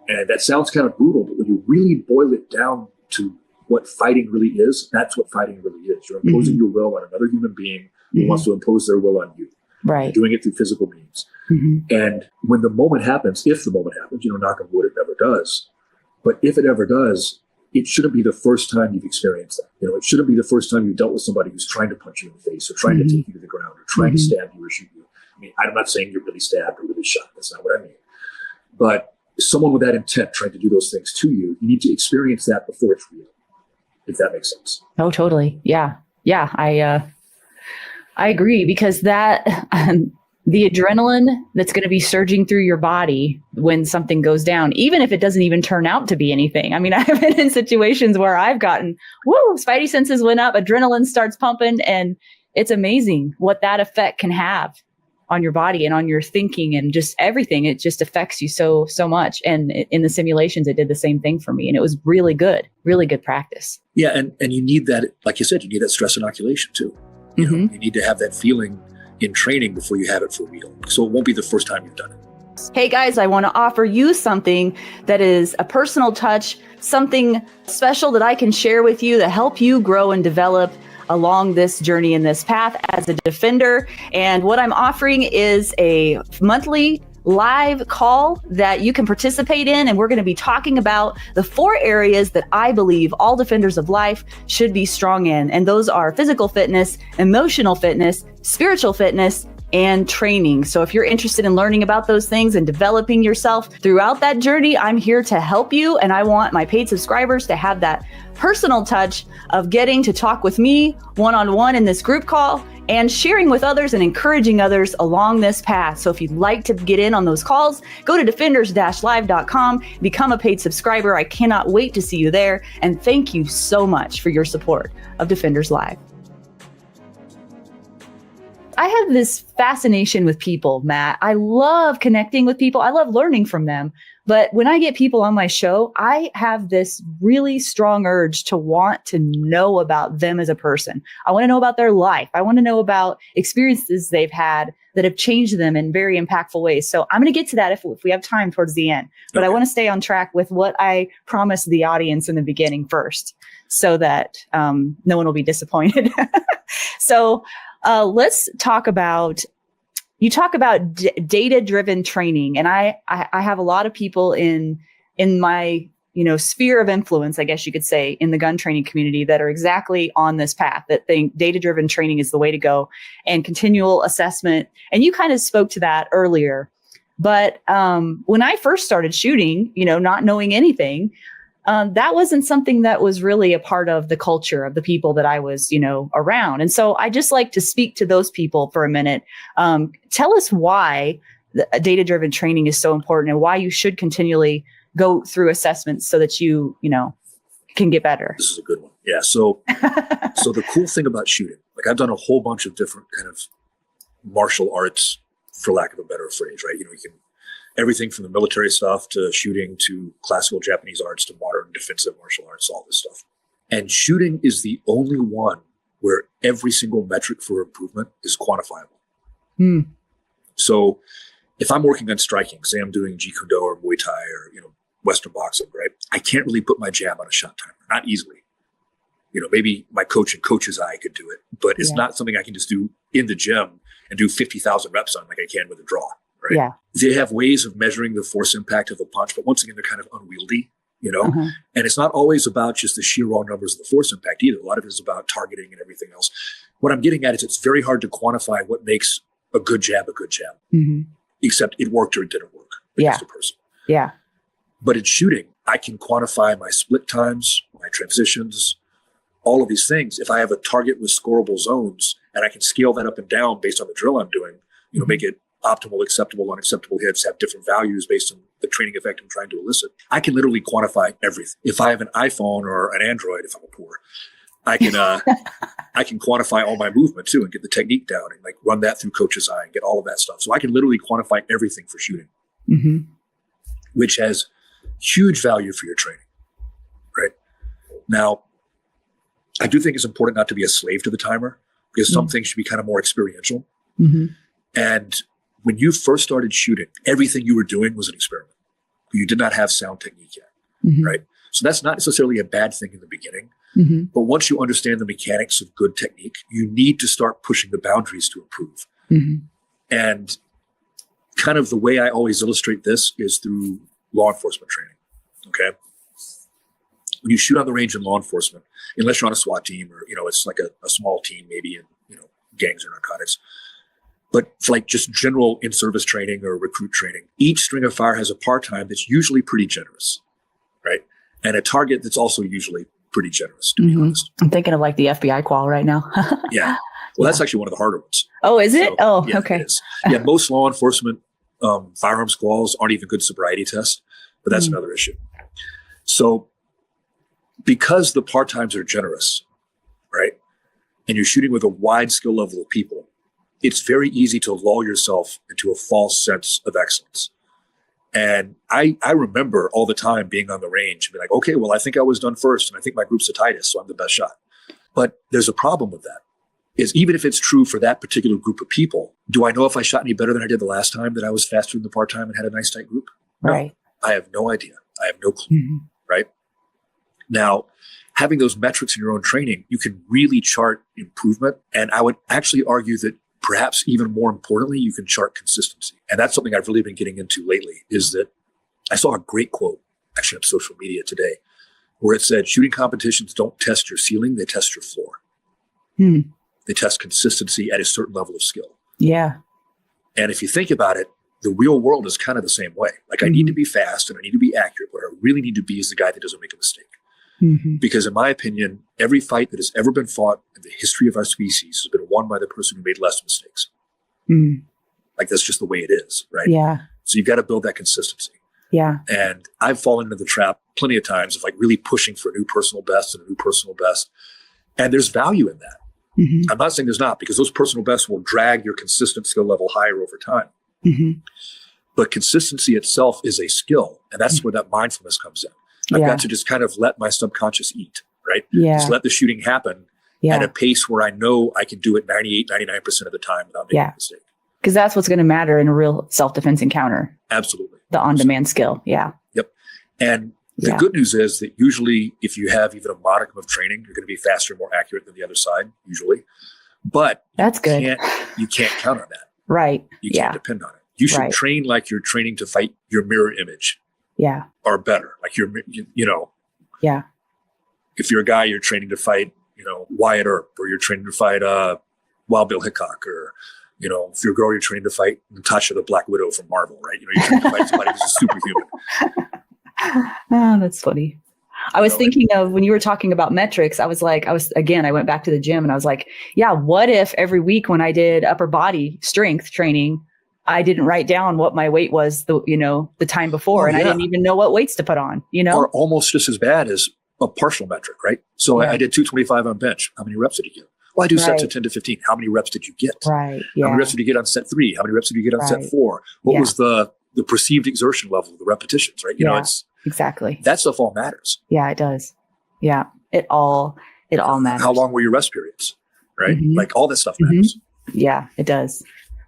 And that sounds kind of brutal, but when you really boil it down to what fighting really is, that's what fighting really is. You're imposing your will on another human being who wants to impose their will on you. Right. You're doing it through physical means. And when the moment happens, if the moment happens, knock on wood, it never does. But if it ever does, it shouldn't be the first time you've experienced that. It shouldn't be the first time you've dealt with somebody who's trying to punch you in the face or trying to take you to the ground or trying to stab you or shoot you. I mean, I'm not saying you're really stabbed or really shot. That's not what I mean. But someone with that intent trying to do those things to you, you need to experience that before it's real, if that makes sense. Oh, totally. Yeah. Yeah. I agree because that the adrenaline that's going to be surging through your body when something goes down, even if it doesn't even turn out to be anything. I mean, I've been in situations where I've gotten, spidey senses went up, adrenaline starts pumping, and it's amazing what that effect can have on your body and on your thinking and just everything. It just affects you so much. And in the simulations, it did the same thing for me. And it was really good practice. Yeah. And you need that, like you said, you need that stress inoculation too. You know, you need to have that feeling in training before you have it for real. So it won't be the first time you've done it. Hey guys, I want to offer you something that is a personal touch, something special that I can share with you to help you grow and develop along this journey in this path as a defender. And what I'm offering is a monthly live call that you can participate in. And we're going to be talking about the 4 areas that I believe all defenders of life should be strong in. And those are physical fitness, emotional fitness, spiritual fitness, and training. So if you're interested in learning about those things and developing yourself throughout that journey, I'm here to help you. And I want my paid subscribers to have that personal touch of getting to talk with me one-on-one in this group call and sharing with others and encouraging others along this path. So if you'd like to get in on those calls, go to defenders-live.com, become a paid subscriber. I cannot wait to see you there. And thank you so much for your support of Defenders Live. I have this fascination with people, Matt. I love connecting with people. I love learning from them. But when I get people on my show, I have this really strong urge to want to know about them as a person. I want to know about their life. I want to know about experiences they've had that have changed them in very impactful ways. So I'm going to get to that if we have time towards the end. But I want to stay on track with what I promised the audience in the beginning first, so that no one will be disappointed. So let's talk about, you talk about data-driven training. And I have a lot of people in my, sphere of influence, I guess you could say, in the gun training community that are exactly on this path, that think data-driven training is the way to go, and continual assessment. And you kind of spoke to that earlier. But when I first started shooting, not knowing anything, that wasn't something that was really a part of the culture of the people that I was, around. And so I just like to speak to those people for a minute. Tell us why data-driven training is so important and why you should continually go through assessments so that you can get better. This is a good one. Yeah. So the cool thing about shooting, like I've done a whole bunch of different kind of martial arts, for lack of a better phrase, right? You can everything from the military stuff to shooting to classical Japanese arts to modern defensive martial arts, all this stuff. And shooting is the only one where every single metric for improvement is quantifiable. So if I'm working on striking, say I'm doing Jeet Kune Do or Muay Thai or, Western boxing, right? I can't really put my jab on a shot timer, not easily. Maybe my coach's eye could do it, but it's not something I can just do in the gym and do 50,000 reps on like I can with a draw. Right? Yeah. They have ways of measuring the force impact of a punch, but once again, they're kind of unwieldy, and it's not always about just the sheer raw numbers of the force impact either. A lot of it is about targeting and everything else. What I'm getting at is it's very hard to quantify what makes a good jab, except it worked or it didn't work against a person. Yeah. But in shooting, I can quantify my split times, my transitions, all of these things. If I have a target with scoreable zones and I can scale that up and down based on the drill I'm doing, make it optimal, acceptable, unacceptable hits have different values based on the training effect I'm trying to elicit. I can literally quantify everything. If I have an iPhone or an Android, if I'm a poor, I can I can quantify all my movement too and get the technique down and like run that through coach's eye and get all of that stuff. So I can literally quantify everything for shooting, which has huge value for your training. Right now, I do think it's important not to be a slave to the timer because some things should be kind of more experiential. And when you first started shooting, everything you were doing was an experiment. You did not have sound technique yet, right? So that's not necessarily a bad thing in the beginning. But once you understand the mechanics of good technique, you need to start pushing the boundaries to improve. And kind of the way I always illustrate this is through law enforcement training, okay? When you shoot on the range in law enforcement, unless you're on a SWAT team or, it's like a small team, maybe in, gangs or narcotics, but for like just general in-service training or recruit training, each string of fire has a par time that's usually pretty generous, right? And a target that's also usually pretty generous, to be honest. I'm thinking of like the FBI qual right now. Yeah. Well, that's actually one of the harder ones. Oh, is it? Yeah, okay. It is. Yeah, most law enforcement firearms quals aren't even good sobriety tests, but that's another issue. So because the part times are generous, right, and you're shooting with a wide skill level of people, it's very easy to lull yourself into a false sense of excellence. And I remember all the time being on the range and be like, okay, well, I think I was done first, and I think my group's the tightest, so I'm the best shot. But there's a problem with that, is even if it's true for that particular group of people, do I know if I shot any better than I did the last time that I was faster than the part-time and had a nice tight group? No, Right. I have no idea. I have no clue, right? Now, having those metrics in your own training, you can really chart improvement. And I would actually argue that perhaps even more importantly, you can chart consistency. And that's something I've really been getting into lately, is that I saw a great quote actually on social media today where it said, shooting competitions don't test your ceiling, they test your floor. They test consistency at a certain level of skill. Yeah. And if you think about it, the real world is kind of the same way. Like I need to be fast and I need to be accurate, but I really need to be as the guy that doesn't make a mistake. Because in my opinion, every fight that has ever been fought in the history of our species has been won by the person who made less mistakes. Like that's just the way it is, right? Yeah. So you've got to build that consistency. Yeah. And I've fallen into the trap plenty of times of like really pushing for a new personal best and a new personal best. And there's value in that. I'm not saying there's not, because those personal bests will drag your consistent skill level higher over time. But consistency itself is a skill. And that's where that mindfulness comes in. I've got to just kind of let my subconscious eat, right? Just let the shooting happen at a pace where I know I can do it 98, 99% of the time without making a mistake. Because that's what's going to matter in a real self-defense encounter. Absolutely. The on-demand skill. Yeah. Yep. And the good news is that usually if you have even a modicum of training, you're going to be faster and more accurate than the other side, usually. But that's good. You can't count on that. Right. You can't depend on it. You should train like you're training to fight your mirror image. Yeah. Or better. Like you know. Yeah. If you're a guy, you're training to fight, Wyatt Earp, or you're training to fight Wild Bill Hickok, or, if you're a girl, you're training to fight Natasha the Black Widow from Marvel, right? You're training to fight somebody who's a superhuman. Oh, that's funny. I was thinking of when you were talking about metrics, I went back to the gym and I was like, yeah, what if every week when I did upper body strength training, I didn't write down what my weight was the time before, I didn't even know what weights to put on, Or almost just as bad as a partial metric, right? So I did 225 on bench. How many reps did you get? Well, I do sets of 10 to 15. How many reps did you get? Right. Yeah. How many reps did you get on set 3? How many reps did you get on set 4? What was the perceived exertion level of the repetitions, right? It's exactly. That stuff all matters. Yeah, it does. Yeah. It all matters. How long were your rest periods? Right? Like all that stuff matters. Yeah, it does.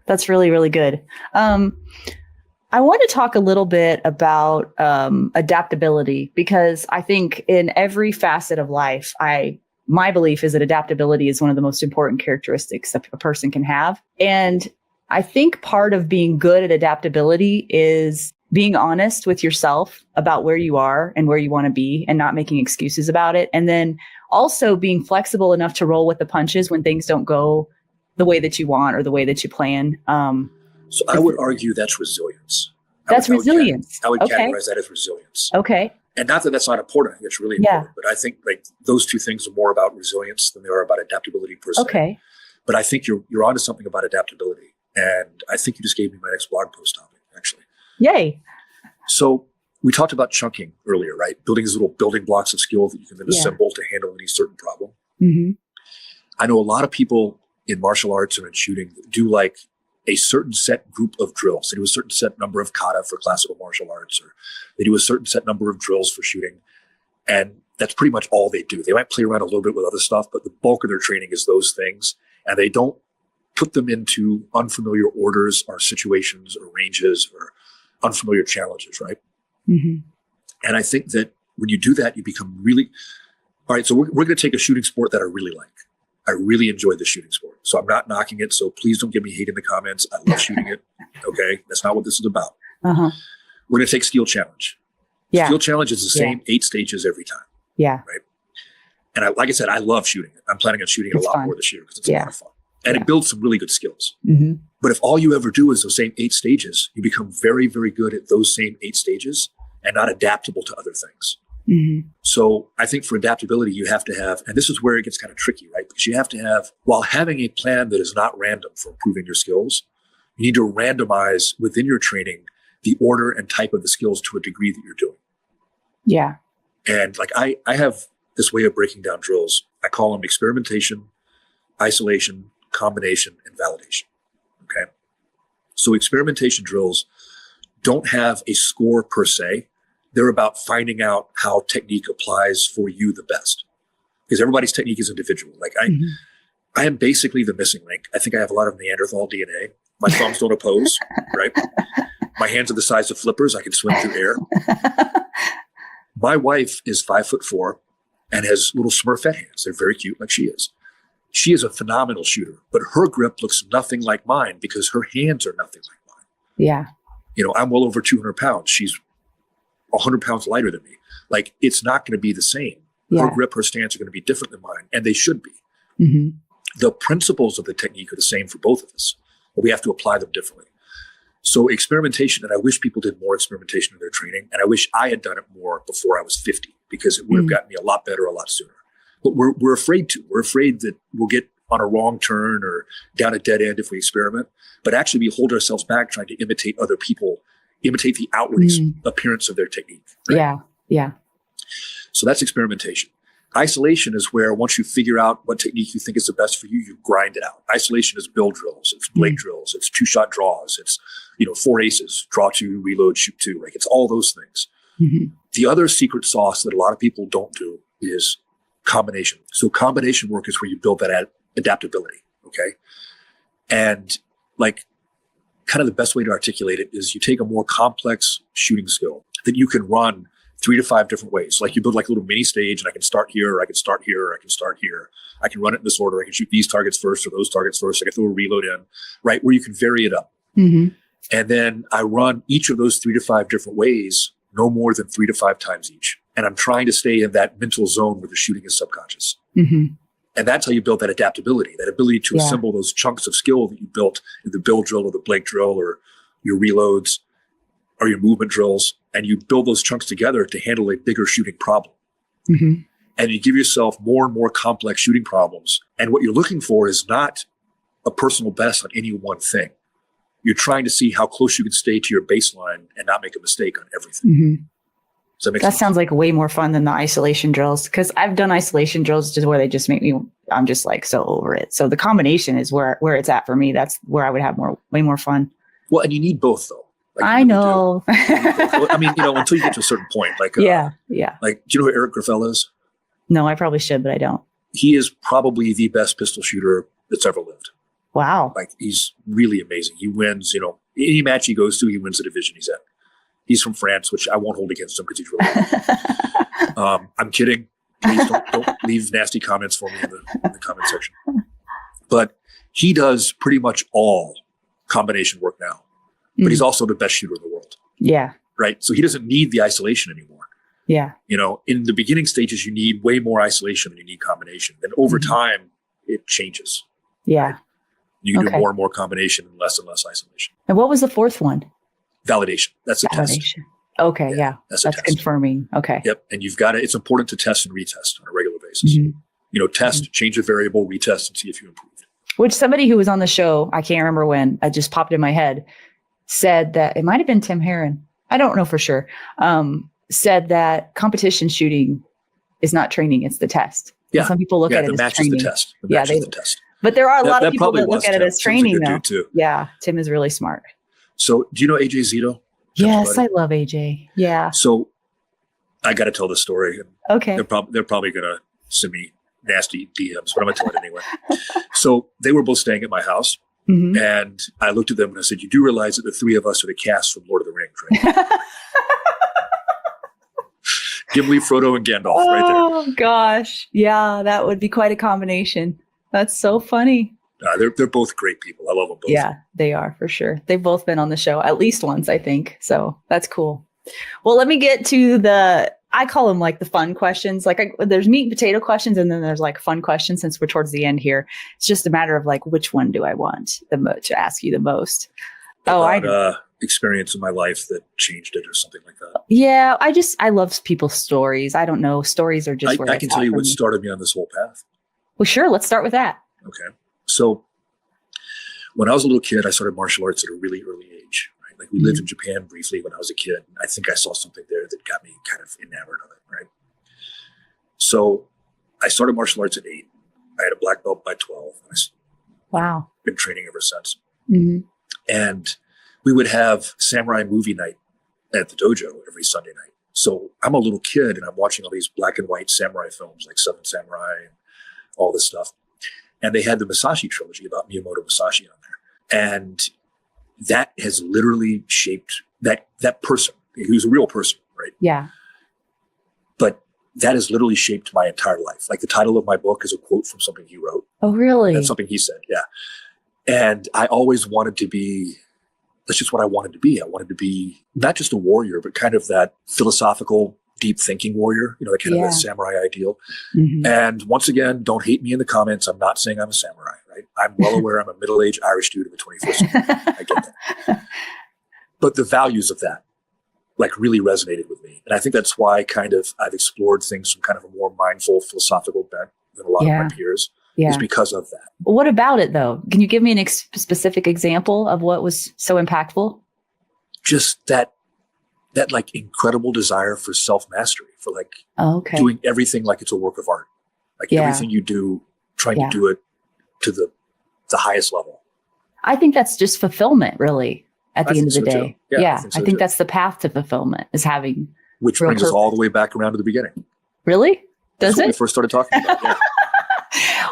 That's really, really good. I want to talk a little bit about adaptability, because I think in every facet of life, my belief is that adaptability is one of the most important characteristics that a person can have. And I think part of being good at adaptability is being honest with yourself about where you are and where you want to be and not making excuses about it. And then also being flexible enough to roll with the punches when things don't go the way that you want or the way that you plan. So I would argue that's resilience. Resilience. I would categorize that as resilience. Okay. And not that that's not important. I think it's really important. But I think like those two things are more about resilience than they are about adaptability per se. Okay. But I think you're onto something about adaptability. And I think you just gave me my next blog post topic, actually. Yay. So we talked about chunking earlier, right? Building these little building blocks of skill that you can then assemble to handle any certain problem. I know a lot of people in martial arts and in shooting do like a certain set group of drills. They do a certain set number of kata for classical martial arts, or they do a certain set number of drills for shooting. And that's pretty much all they do. They might play around a little bit with other stuff, but the bulk of their training is those things. And they don't put them into unfamiliar orders or situations or ranges or unfamiliar challenges, right? And I think that when you do that, you become really, all right, so we're going to take a shooting sport that I really like. I really enjoy the shooting sport. So I'm not knocking it. So please don't give me hate in the comments. I love shooting it. Okay. That's not what this is about. We're going to take Steel Challenge. Steel Challenge is the same 8 stages every time. Yeah. Right. And like I said, I love shooting it. I'm planning on shooting it a lot more this year because it's a lot of fun. And it builds some really good skills. But if all you ever do is those same 8 stages, you become very, very good at those same 8 stages and not adaptable to other things. So I think for adaptability, you have to have, and this is where it gets kind of tricky, right? Because you have to have, while having a plan that is not random for improving your skills, you need to randomize within your training the order and type of the skills to a degree that you're doing. Yeah. And like I have this way of breaking down drills. I call them experimentation, isolation, combination, and validation. Okay. So experimentation drills don't have a score per se. They're about finding out how technique applies for you the best. Because everybody's technique is individual. Like I am basically the missing link. I think I have a lot of Neanderthal DNA. My thumbs don't oppose, right? My hands are the size of flippers. I can swim through air. My wife is 5'4" and has little Smurfette hands. They're very cute, like she is. She is a phenomenal shooter, but her grip looks nothing like mine because her hands are nothing like mine. Yeah. You know, I'm well over 200 pounds. She's 100 pounds lighter than me. Like, it's not going to be the same. Yeah. Her grip, her stance are going to be different than mine, and they should be. The principles of the technique are the same for both of us, but we have to apply them differently. So experimentation, and I wish people did more experimentation in their training, and I wish I had done it more before I was 50, because it would have gotten me a lot better a lot sooner. But we're afraid to. We're afraid that we'll get on a wrong turn or down a dead end if we experiment. But actually, we hold ourselves back trying to imitate other people, imitate the outward appearance of their technique. Right? Yeah, yeah. So that's experimentation. Isolation is where once you figure out what technique you think is the best for you, you grind it out. Isolation is build drills, it's blade drills, it's 2-shot draws, it's 4 aces, draw 2, reload, shoot 2. Like, it's all those things. The other secret sauce that a lot of people don't do is combination. So combination work is where you build that adaptability. Okay. And like, kind of the best way to articulate it is you take a more complex shooting skill that you can run 3 to 5 different ways. Like, you build like a little mini stage, and I can start here, or I can start here, or I can start here. I can run it in this order. I can shoot these targets first or those targets first. I can throw a reload in, right? Where you can vary it up. And then I run each of those 3 to 5 different ways, no more than 3 to 5 times each. And I'm trying to stay in that mental zone where the shooting is subconscious. And that's how you build that adaptability, that ability to assemble those chunks of skill that you built in the build drill or the Blake drill or your reloads or your movement drills. And you build those chunks together to handle a bigger shooting problem. And you give yourself more and more complex shooting problems. And what you're looking for is not a personal best on any one thing. You're trying to see how close you can stay to your baseline and not make a mistake on everything. Does that make sense? That sounds like way more fun than the isolation drills, because I've done isolation drills just where they just make me, I'm just like so over it. So the combination is where it's at for me. That's where I would have way more fun. Well, and you need both though. Like, I know. Well, I mean, until you get to a certain point, like, yeah. Like, do you know who Eric Graffel is? No, I probably should, but I don't. He is probably the best pistol shooter that's ever lived. Wow. Like, he's really amazing. He wins, any match he goes to, he wins the division he's in. He's from France, which I won't hold against him because he's really good. I'm kidding. Please don't leave nasty comments for me in the comment section. But he does pretty much all combination work now. But he's also the best shooter in the world. Yeah. Right? So he doesn't need the isolation anymore. Yeah. In the beginning stages, you need way more isolation than you need combination. Then over time, it changes. Yeah. Right? You can do more and more combination and less isolation. And what was the fourth one? Validation. That's a test. Okay. Yeah. That's confirming. Okay. Yep. And you've got it's important to test and retest on a regular basis. Test, change a variable, retest, and see if you improve. Which somebody who was on the show, I can't remember when, it just popped in my head, said that it might've been Tim Herron. I don't know for sure. Said that competition shooting is not training. It's the test. Yeah. And some people look at it as match training. Is the test. The match is the test. But there are a lot of people that look at it Tim. as training Tim's a good though. dude too. Yeah. Tim is really smart. So do you know AJ Zito? Yes, I love AJ. Yeah. So I got to tell this story. Okay. They're probably going to send me nasty DMs, but I'm going to tell it anyway. So they were both staying at my house. And I looked at them and I said, you do realize that the three of us are the cast from Lord of the Rings, right? Gimli, Frodo, and Gandalf right there. Oh, gosh. Yeah, that would be quite a combination. That's so funny. They're both great people. I love them both. Yeah, they are for sure. They've both been on the show at least once, I think. So that's cool. Well, let me get to I call them like the fun questions. Like there's meat and potato questions, and then there's like fun questions. Since we're towards the end here, it's just a matter of like, which one do I want to ask you the most? I know. experience in my life that changed it or something like that? Yeah, I love people's stories. I don't know. Stories are just where I it's can tell at you for what me. started me on this whole path. Well, sure. Let's start with that. Okay. So when I was a little kid, I started martial arts at a really early age. Right? Like we lived in Japan briefly when I was a kid. I think I saw something there that got me kind of enamored of it. Right. So I started martial arts at 8. I had a black belt by 12. And Wow. I've been training ever since. Mm-hmm. And we would have samurai movie night at the dojo every Sunday night. So I'm a little kid and I'm watching all these black and white samurai films like Seven Samurai and all this stuff. And they had the Musashi trilogy about Miyamoto Musashi on there. And that has literally shaped that person. He was a real person, right? Yeah. But that has literally shaped my entire life. Like the title of my book is a quote from something he wrote. Oh, really? That's something he said. Yeah. And I always wanted to be, that's just what I wanted to be. I wanted to be not just a warrior, but kind of that philosophical, deep thinking warrior, you know, that kind of that samurai ideal. Mm-hmm. And once again, don't hate me in the comments. I'm not saying I'm a samurai, right? I'm well aware I'm a middle-aged Irish dude in the 21st century. I get that. But the values of that, like, really resonated with me. And I think that's why kind of I've explored things from kind of a more mindful, philosophical bent than a lot of my peers. Is because of that. What about it, though? Can you give me an specific example of what was so impactful? Just that like incredible desire for self-mastery, for like doing everything like it's a work of art. Like everything you do, trying to do it to the highest level. I think that's just fulfillment, really, at the end of the day. Yeah, I think that's the path to fulfillment, is having which brings us all the way back around to the beginning. Really? Does that's it? When we first started talking about it.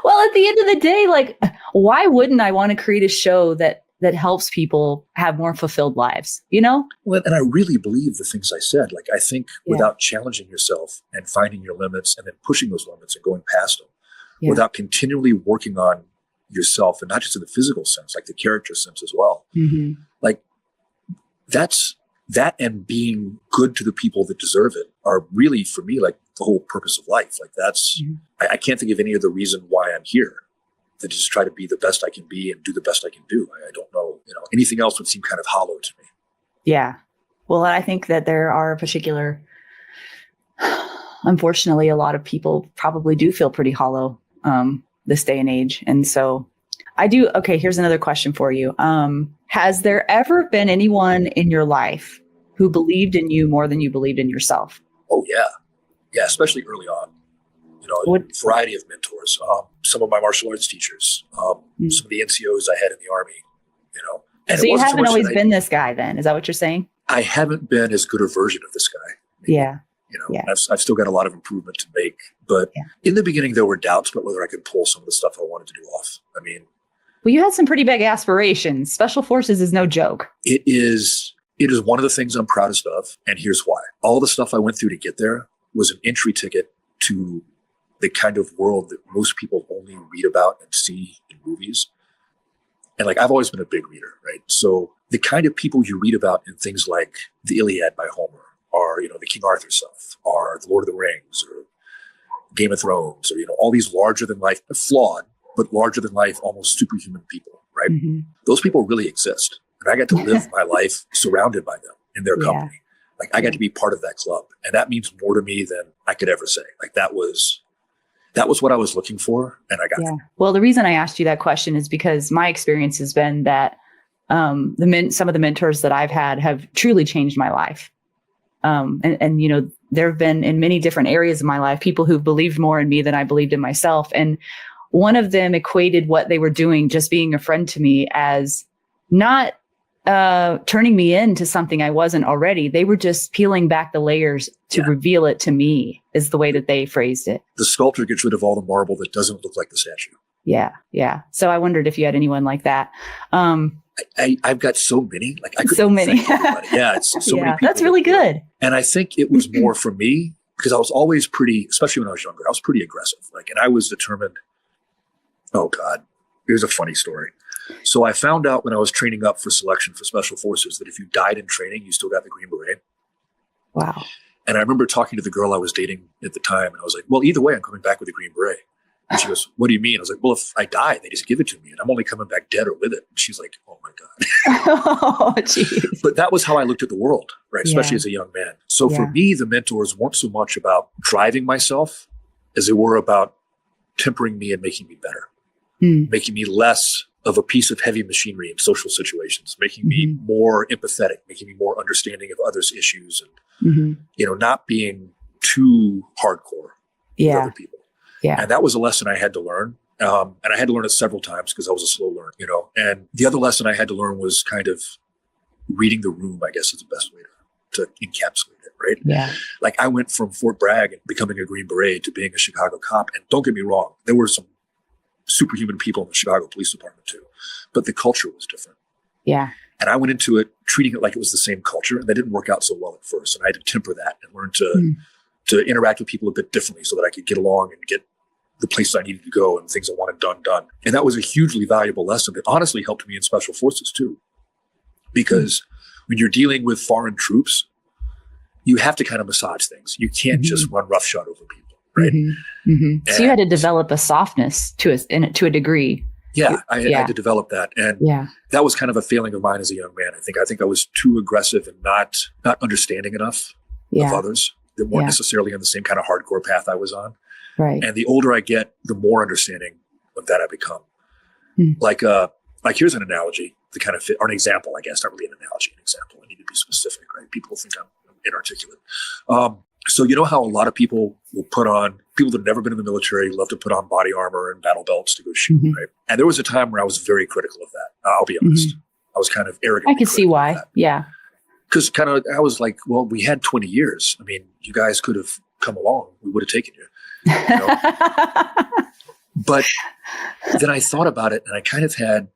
Well, at the end of the day, like, why wouldn't I want to create a show that helps people have more fulfilled lives, you know? Well, and I really believe the things I said. Like, I think without challenging yourself and finding your limits and then pushing those limits and going past them, without continually working on yourself, and not just in the physical sense, like the character sense as well. Mm-hmm. Like, that and being good to the people that deserve it are really, for me, like the whole purpose of life. Like that's, I can't think of any other reason why I'm here than just try to be the best I can be and do the best I can do. I don't know, anything else would seem kind of hollow to me. Yeah. Well, I think that there are particular, unfortunately, a lot of people probably do feel pretty hollow this day and age. And so I do. Okay, here's another question for you. Has there ever been anyone in your life who believed in you more than you believed in yourself? Oh, yeah. Yeah, especially early on. A variety of mentors. Some of my martial arts teachers, some of the NCOs I had in the Army, And so you haven't always been this guy then? Is that what you're saying? I haven't been as good a version of this guy. Maybe. Yeah. I've still got a lot of improvement to make. But in the beginning, there were doubts about whether I could pull some of the stuff I wanted to do off. I mean, well, you had some pretty big aspirations. Special Forces is no joke. It is one of the things I'm proudest of. And here's why. All the stuff I went through to get there was an entry ticket to the kind of world that most people only read about and see in movies. And like, I've always been a big reader, right? So the kind of people you read about in things like the Iliad by Homer, or, the King Arthur stuff, or the Lord of the Rings, or Game of Thrones, or, all these larger than life, flawed, but larger than life, almost superhuman people, right? Mm-hmm. Those people really exist. And I got to live my life surrounded by them in their company. Like, I got to be part of that club. And that means more to me than I could ever say. Like, that was what I was looking for, and I got it. Well, the reason I asked you that question is because my experience has been that some of the mentors that I've had have truly changed my life. And there have been in many different areas of my life, people who've believed more in me than I believed in myself. And one of them equated what they were doing, just being a friend to me, as not turning me into something I wasn't already. They were just peeling back the layers to reveal it to me, is the way that they phrased it. The sculptor gets rid of all the marble that doesn't look like the statue. Yeah. Yeah. So I wondered if you had anyone like that. I've got so many, like I could so many. It's so many people. That's really good. And I think it was more for me because I was always pretty, especially when I was younger, I was pretty aggressive. Like, and I was determined. Oh God, here's a funny story. So I found out when I was training up for selection for Special Forces that if you died in training, you still got the Green Beret. Wow. And I remember talking to the girl I was dating at the time, and I was like, well, either way, I'm coming back with the Green Beret. And she goes, what do you mean? I was like, well, if I die, they just give it to me and I'm only coming back dead or with it. And she's like, oh my God. Oh, geez. But that was how I looked at the world, right? Especially as a young man. So for me, the mentors weren't so much about driving myself as they were about tempering me and making me better, making me less of a piece of heavy machinery in social situations, making me more empathetic, making me more understanding of others' issues and, not being too hardcore with other people. Yeah. And that was a lesson I had to learn. And I had to learn it several times because I was a slow learner, And the other lesson I had to learn was kind of reading the room, I guess is the best way to encapsulate it, right? Yeah. Like I went from Fort Bragg and becoming a Green Beret to being a Chicago cop. And don't get me wrong, there were some superhuman people in the Chicago Police Department too, but the culture was different. Yeah. And I went into it treating it like it was the same culture, and that didn't work out so well at first. And I had to temper that and learn to interact with people a bit differently so that I could get along and get the places I needed to go and things I wanted done. And that was a hugely valuable lesson that honestly helped me in special forces too. Because when you're dealing with foreign troops, you have to kind of massage things. You can't just run roughshod over people, right? So you had to develop a softness to a degree. Yeah, I had to develop that. And that was kind of a failing of mine as a young man. I think I was too aggressive and not understanding enough of others that weren't necessarily on the same kind of hardcore path I was on. Right. And the older I get, the more understanding of that I become. Like here's an analogy to kind of fit, or an example, I guess, not really an analogy, an example. I need to be specific, right? People think I'm inarticulate. So you know how a lot of people will people that have never been in the military love to put on body armor and battle belts to go shoot, right? And there was a time where I was very critical of that. I'll be honest. I was kind of arrogant. I can see why. Yeah. Because I was like, well, we had 20 years. I mean, you guys could have come along. We would have taken you. But then I thought about it and I kind of had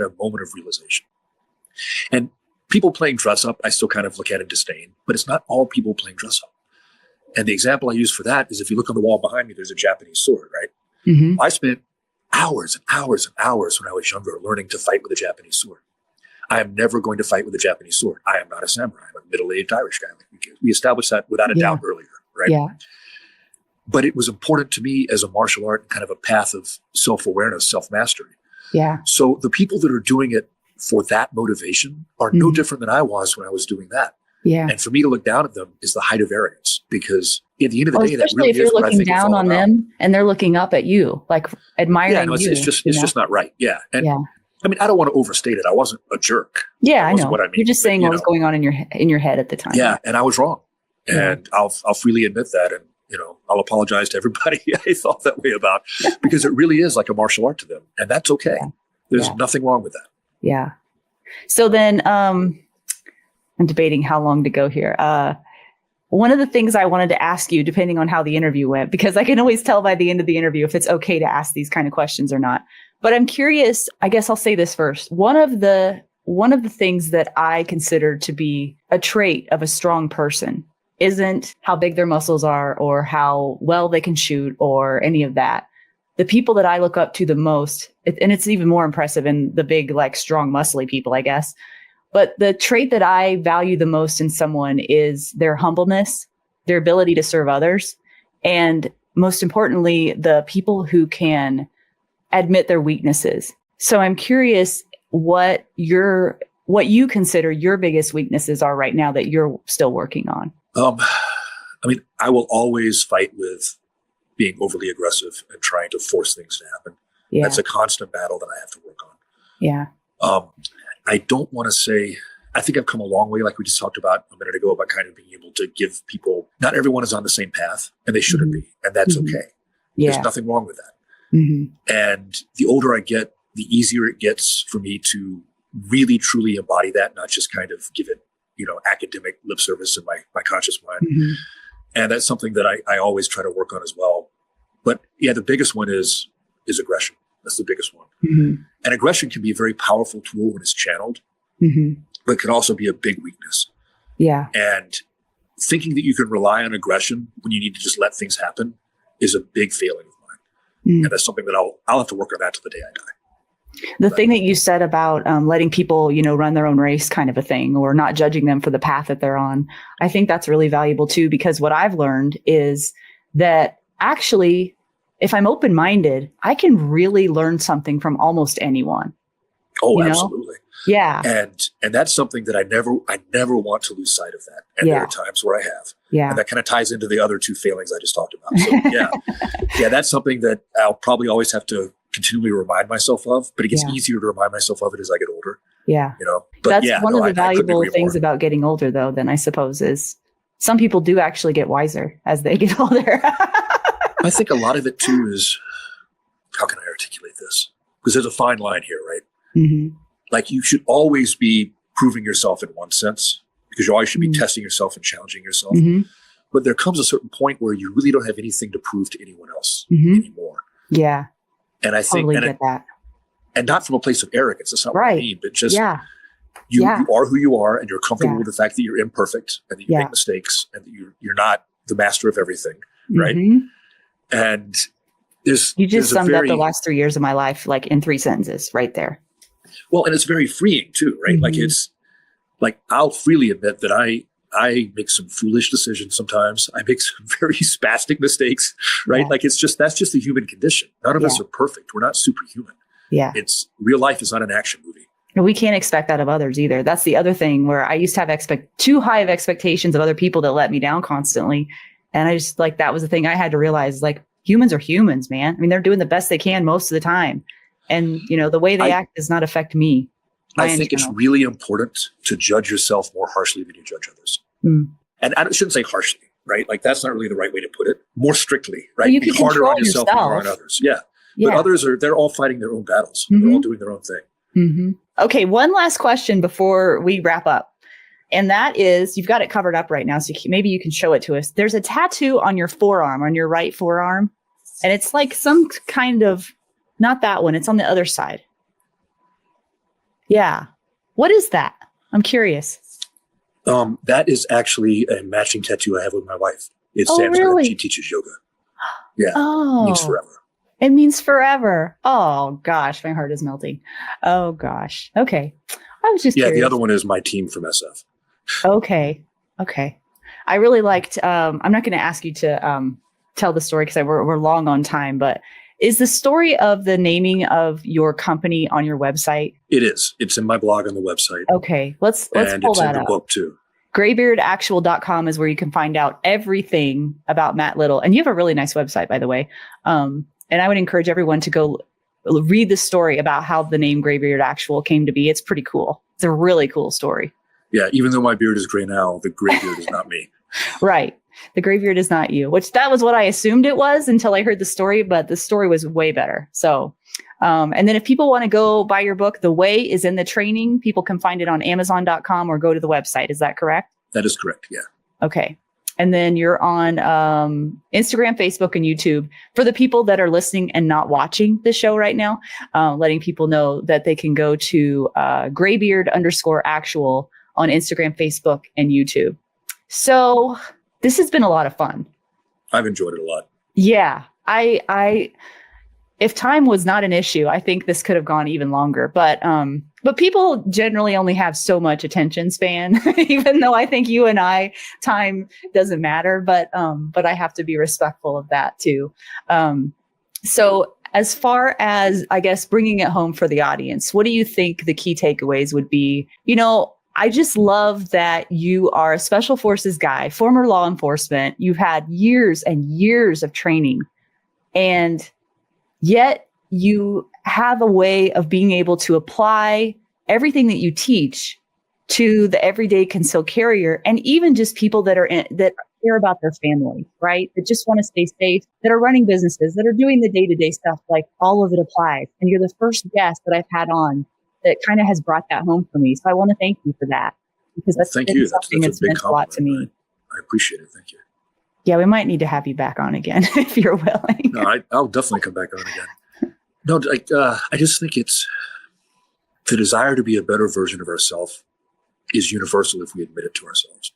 a moment of realization. And people playing dress up, I still kind of look at in disdain, but it's not all people playing dress up. And the example I use for that is if you look on the wall behind me, there's a Japanese sword, right? I spent hours and hours and hours when I was younger learning to fight with a Japanese sword. I am never going to fight with a Japanese sword. I am not a samurai. I'm a middle-aged Irish guy. We established that without a doubt earlier, right? Yeah. But it was important to me as a martial art, kind of a path of self-awareness, self-mastery. Yeah. So the people that are doing it for that motivation are no different than I was when I was doing that. Yeah. And for me to look down at them is the height of arrogance, because at the end of the day, that really if you're looking down on them and they're looking up at you, like admiring you. It's just not right. Yeah. And I mean, I don't want to overstate it. I wasn't a jerk. Yeah, I know. What I mean. You're just saying what was going on in your head at the time. Yeah, and I was wrong, and I'll freely admit that, and I'll apologize to everybody I thought that way about, because it really is like a martial art to them, and that's okay. Yeah. There's nothing wrong with that. Yeah. So then, I'm debating how long to go here. One of the things I wanted to ask you, depending on how the interview went, because I can always tell by the end of the interview if it's okay to ask these kind of questions or not. But I'm curious, I guess I'll say this first. One of the things that I consider to be a trait of a strong person isn't how big their muscles are or how well they can shoot or any of that. The people that I look up to the most, and it's even more impressive in the big, like strong, muscly people, I guess. But the trait that I value the most in someone is their humbleness, their ability to serve others, and most importantly, the people who can admit their weaknesses. So I'm curious what you consider your biggest weaknesses are right now that you're still working on. I mean, I will always fight with being overly aggressive and trying to force things to happen. Yeah. That's a constant battle that I have to work on. Yeah. I don't want to say, I think I've come a long way, like we just talked about a minute ago, about kind of being able to give people, not everyone is on the same path, and they shouldn't be, and that's okay. Yeah. There's nothing wrong with that. And the older I get, the easier it gets for me to really, truly embody that, not just kind of give it, academic lip service in my conscious mind. And that's something that I always try to work on as well. But yeah, the biggest one is aggression. That's the biggest one. And aggression can be a very powerful tool when it's channeled, but can also be a big weakness. Yeah. And thinking that you can rely on aggression when you need to just let things happen is a big failing of mine. And that's something that I'll have to work on that till the day I die. The thing that you said about letting people, run their own race kind of a thing, or not judging them for the path that they're on, I think that's really valuable too, because what I've learned is that actually if I'm open-minded, I can really learn something from almost anyone. Oh, absolutely. Yeah. And that's something that I never want to lose sight of that. And there are times where I have. Yeah. And that kind of ties into the other two failings I just talked about. So yeah, that's something that I'll probably always have to continually remind myself of, but it gets easier to remind myself of it as I get older. Yeah. But that's one of the valuable things about getting older, though, then I suppose, is some people do actually get wiser as they get older. I think a lot of it too is, how can I articulate this? Because there's a fine line here, right? Mm-hmm. Like, you should always be proving yourself in one sense, because you always should be testing yourself and challenging yourself. Mm-hmm. But there comes a certain point where you really don't have anything to prove to anyone else anymore. Yeah. And I think, totally get that. And not from a place of arrogance. That's not what I mean, but just you are who you are, and you're comfortable with the fact that you're imperfect and that you make mistakes and that you're not the master of everything, right? And you just summed up the last 3 years of my life, like in 3 sentences right there. Well, and it's very freeing too, right? Like, it's like, I'll freely admit that I make some foolish decisions sometimes. I make some very spastic mistakes, right? Like, that's just the human condition. None of us are perfect. We're not superhuman. Yeah. Real life is not an action movie. And we can't expect that of others either. That's the other thing, where I used to have too high of expectations of other people that let me down constantly. And I just, like, that was the thing I had to realize, like, humans are humans, man. I mean, they're doing the best they can most of the time. And, the way they act does not affect me. I think it's really important to judge yourself more harshly than you judge others. And I shouldn't say harshly, right? Like, that's not really the right way to put it. More strictly, right? Well, you can be harder on yourself than you are on others. Yeah. But others they're all fighting their own battles. They're all doing their own thing. Okay. One last question before we wrap up. And that is, you've got it covered up right now, so maybe you can show it to us. There's a tattoo on your forearm, on your right forearm. And it's like some kind of, not that one, it's on the other side. Yeah. What is that? I'm curious. That is actually a matching tattoo I have with my wife. It stands for, she teaches yoga. Yeah. Oh. It means forever. It means forever. Oh, gosh. My heart is melting. Oh, gosh. Okay. I was just curious. The other one is my team from SF. Okay. I really liked, I'm not going to ask you to tell the story because we're long on time, but is the story of the naming of your company on your website? It is. It's in my blog on the website. Okay. Let's pull that up. And it's in the book too. Graybeardactual.com is where you can find out everything about Matt Little. And you have a really nice website, by the way. And I would encourage everyone to go read the story about how the name Graybeard Actual came to be. It's pretty cool. It's a really cool story. Yeah. Even though my beard is gray now, the graybeard is not me. Right. The graybeard is not you, which that was what I assumed it was until I heard the story, but the story was way better. So, and then if people want to go buy your book, The Way is in the training. People can find it on Amazon.com or go to the website. Is that correct? That is correct. Yeah. Okay. And then you're on Instagram, Facebook, and YouTube. For the people that are listening and not watching the show right now, letting people know that they can go to Graybeard_actual on Instagram, Facebook, and YouTube. So this has been a lot of fun. I've enjoyed it a lot. Yeah. If time was not an issue, I think this could have gone even longer. But people generally only have so much attention span, even though I think you and I, time doesn't matter. But I have to be respectful of that too. So as far as, I guess, bringing it home for the audience, what do you think the key takeaways would be? I just love that you are a special forces guy, former law enforcement. You've had years and years of training, and yet you have a way of being able to apply everything that you teach to the everyday concealed carrier, and even just people that that care about their family, right? That just want to stay safe, that are running businesses, that are doing the day-to-day stuff. Like, all of it applies. And you're the first guest that I've had on that kind of has brought that home for me. So I want to thank you for that, because that's something that's meant a lot to me. I appreciate it. Thank you. Yeah, we might need to have you back on again if you're willing. No, I'll definitely come back on again. No, I just think it's the desire to be a better version of ourselves is universal if we admit it to ourselves.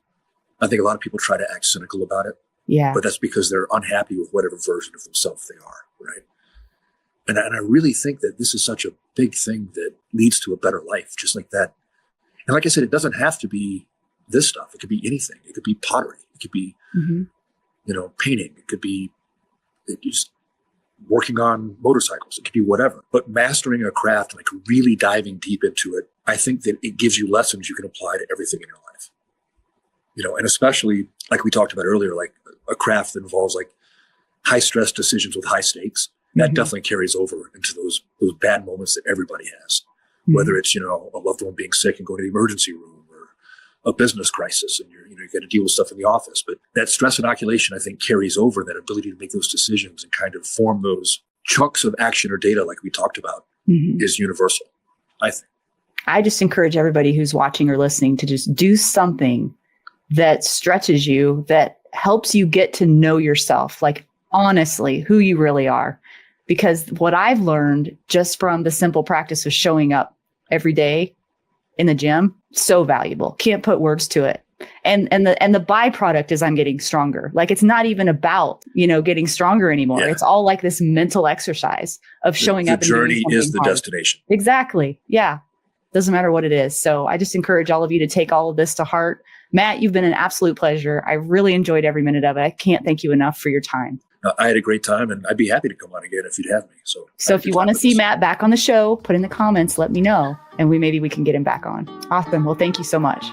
I think a lot of people try to act cynical about it. Yeah. But that's because they're unhappy with whatever version of themselves they are, right? And I really think that this is such a big thing that leads to a better life, just like that. And like I said, it doesn't have to be this stuff. It could be anything. It could be pottery. It could be, painting. It could be just working on motorcycles. It could be whatever. But mastering a craft, like really diving deep into it, I think that it gives you lessons you can apply to everything in your life. And especially like we talked about earlier, like a craft that involves like high stress decisions with high stakes. That definitely carries over into those bad moments that everybody has, whether it's, a loved one being sick and going to the emergency room, or a business crisis and you got to deal with stuff in the office. But that stress inoculation, I think, carries over, that ability to make those decisions and kind of form those chunks of action or data like we talked about is universal, I think. I just encourage everybody who's watching or listening to just do something that stretches you, that helps you get to know yourself, like honestly, who you really are. Because what I've learned just from the simple practice of showing up every day in the gym, so valuable. Can't put words to it. And the byproduct is I'm getting stronger. Like it's not even about, getting stronger anymore. Yeah. It's all like this mental exercise of showing up. The journey is the destination. Exactly. Yeah. Doesn't matter what it is. So I just encourage all of you to take all of this to heart. Matt, you've been an absolute pleasure. I really enjoyed every minute of it. I can't thank you enough for your time. I had a great time, and I'd be happy to come on again if you'd have me. So if you want to see Matt back on the show, put in the comments, let me know, and maybe we can get him back on. Awesome. Well, thank you so much.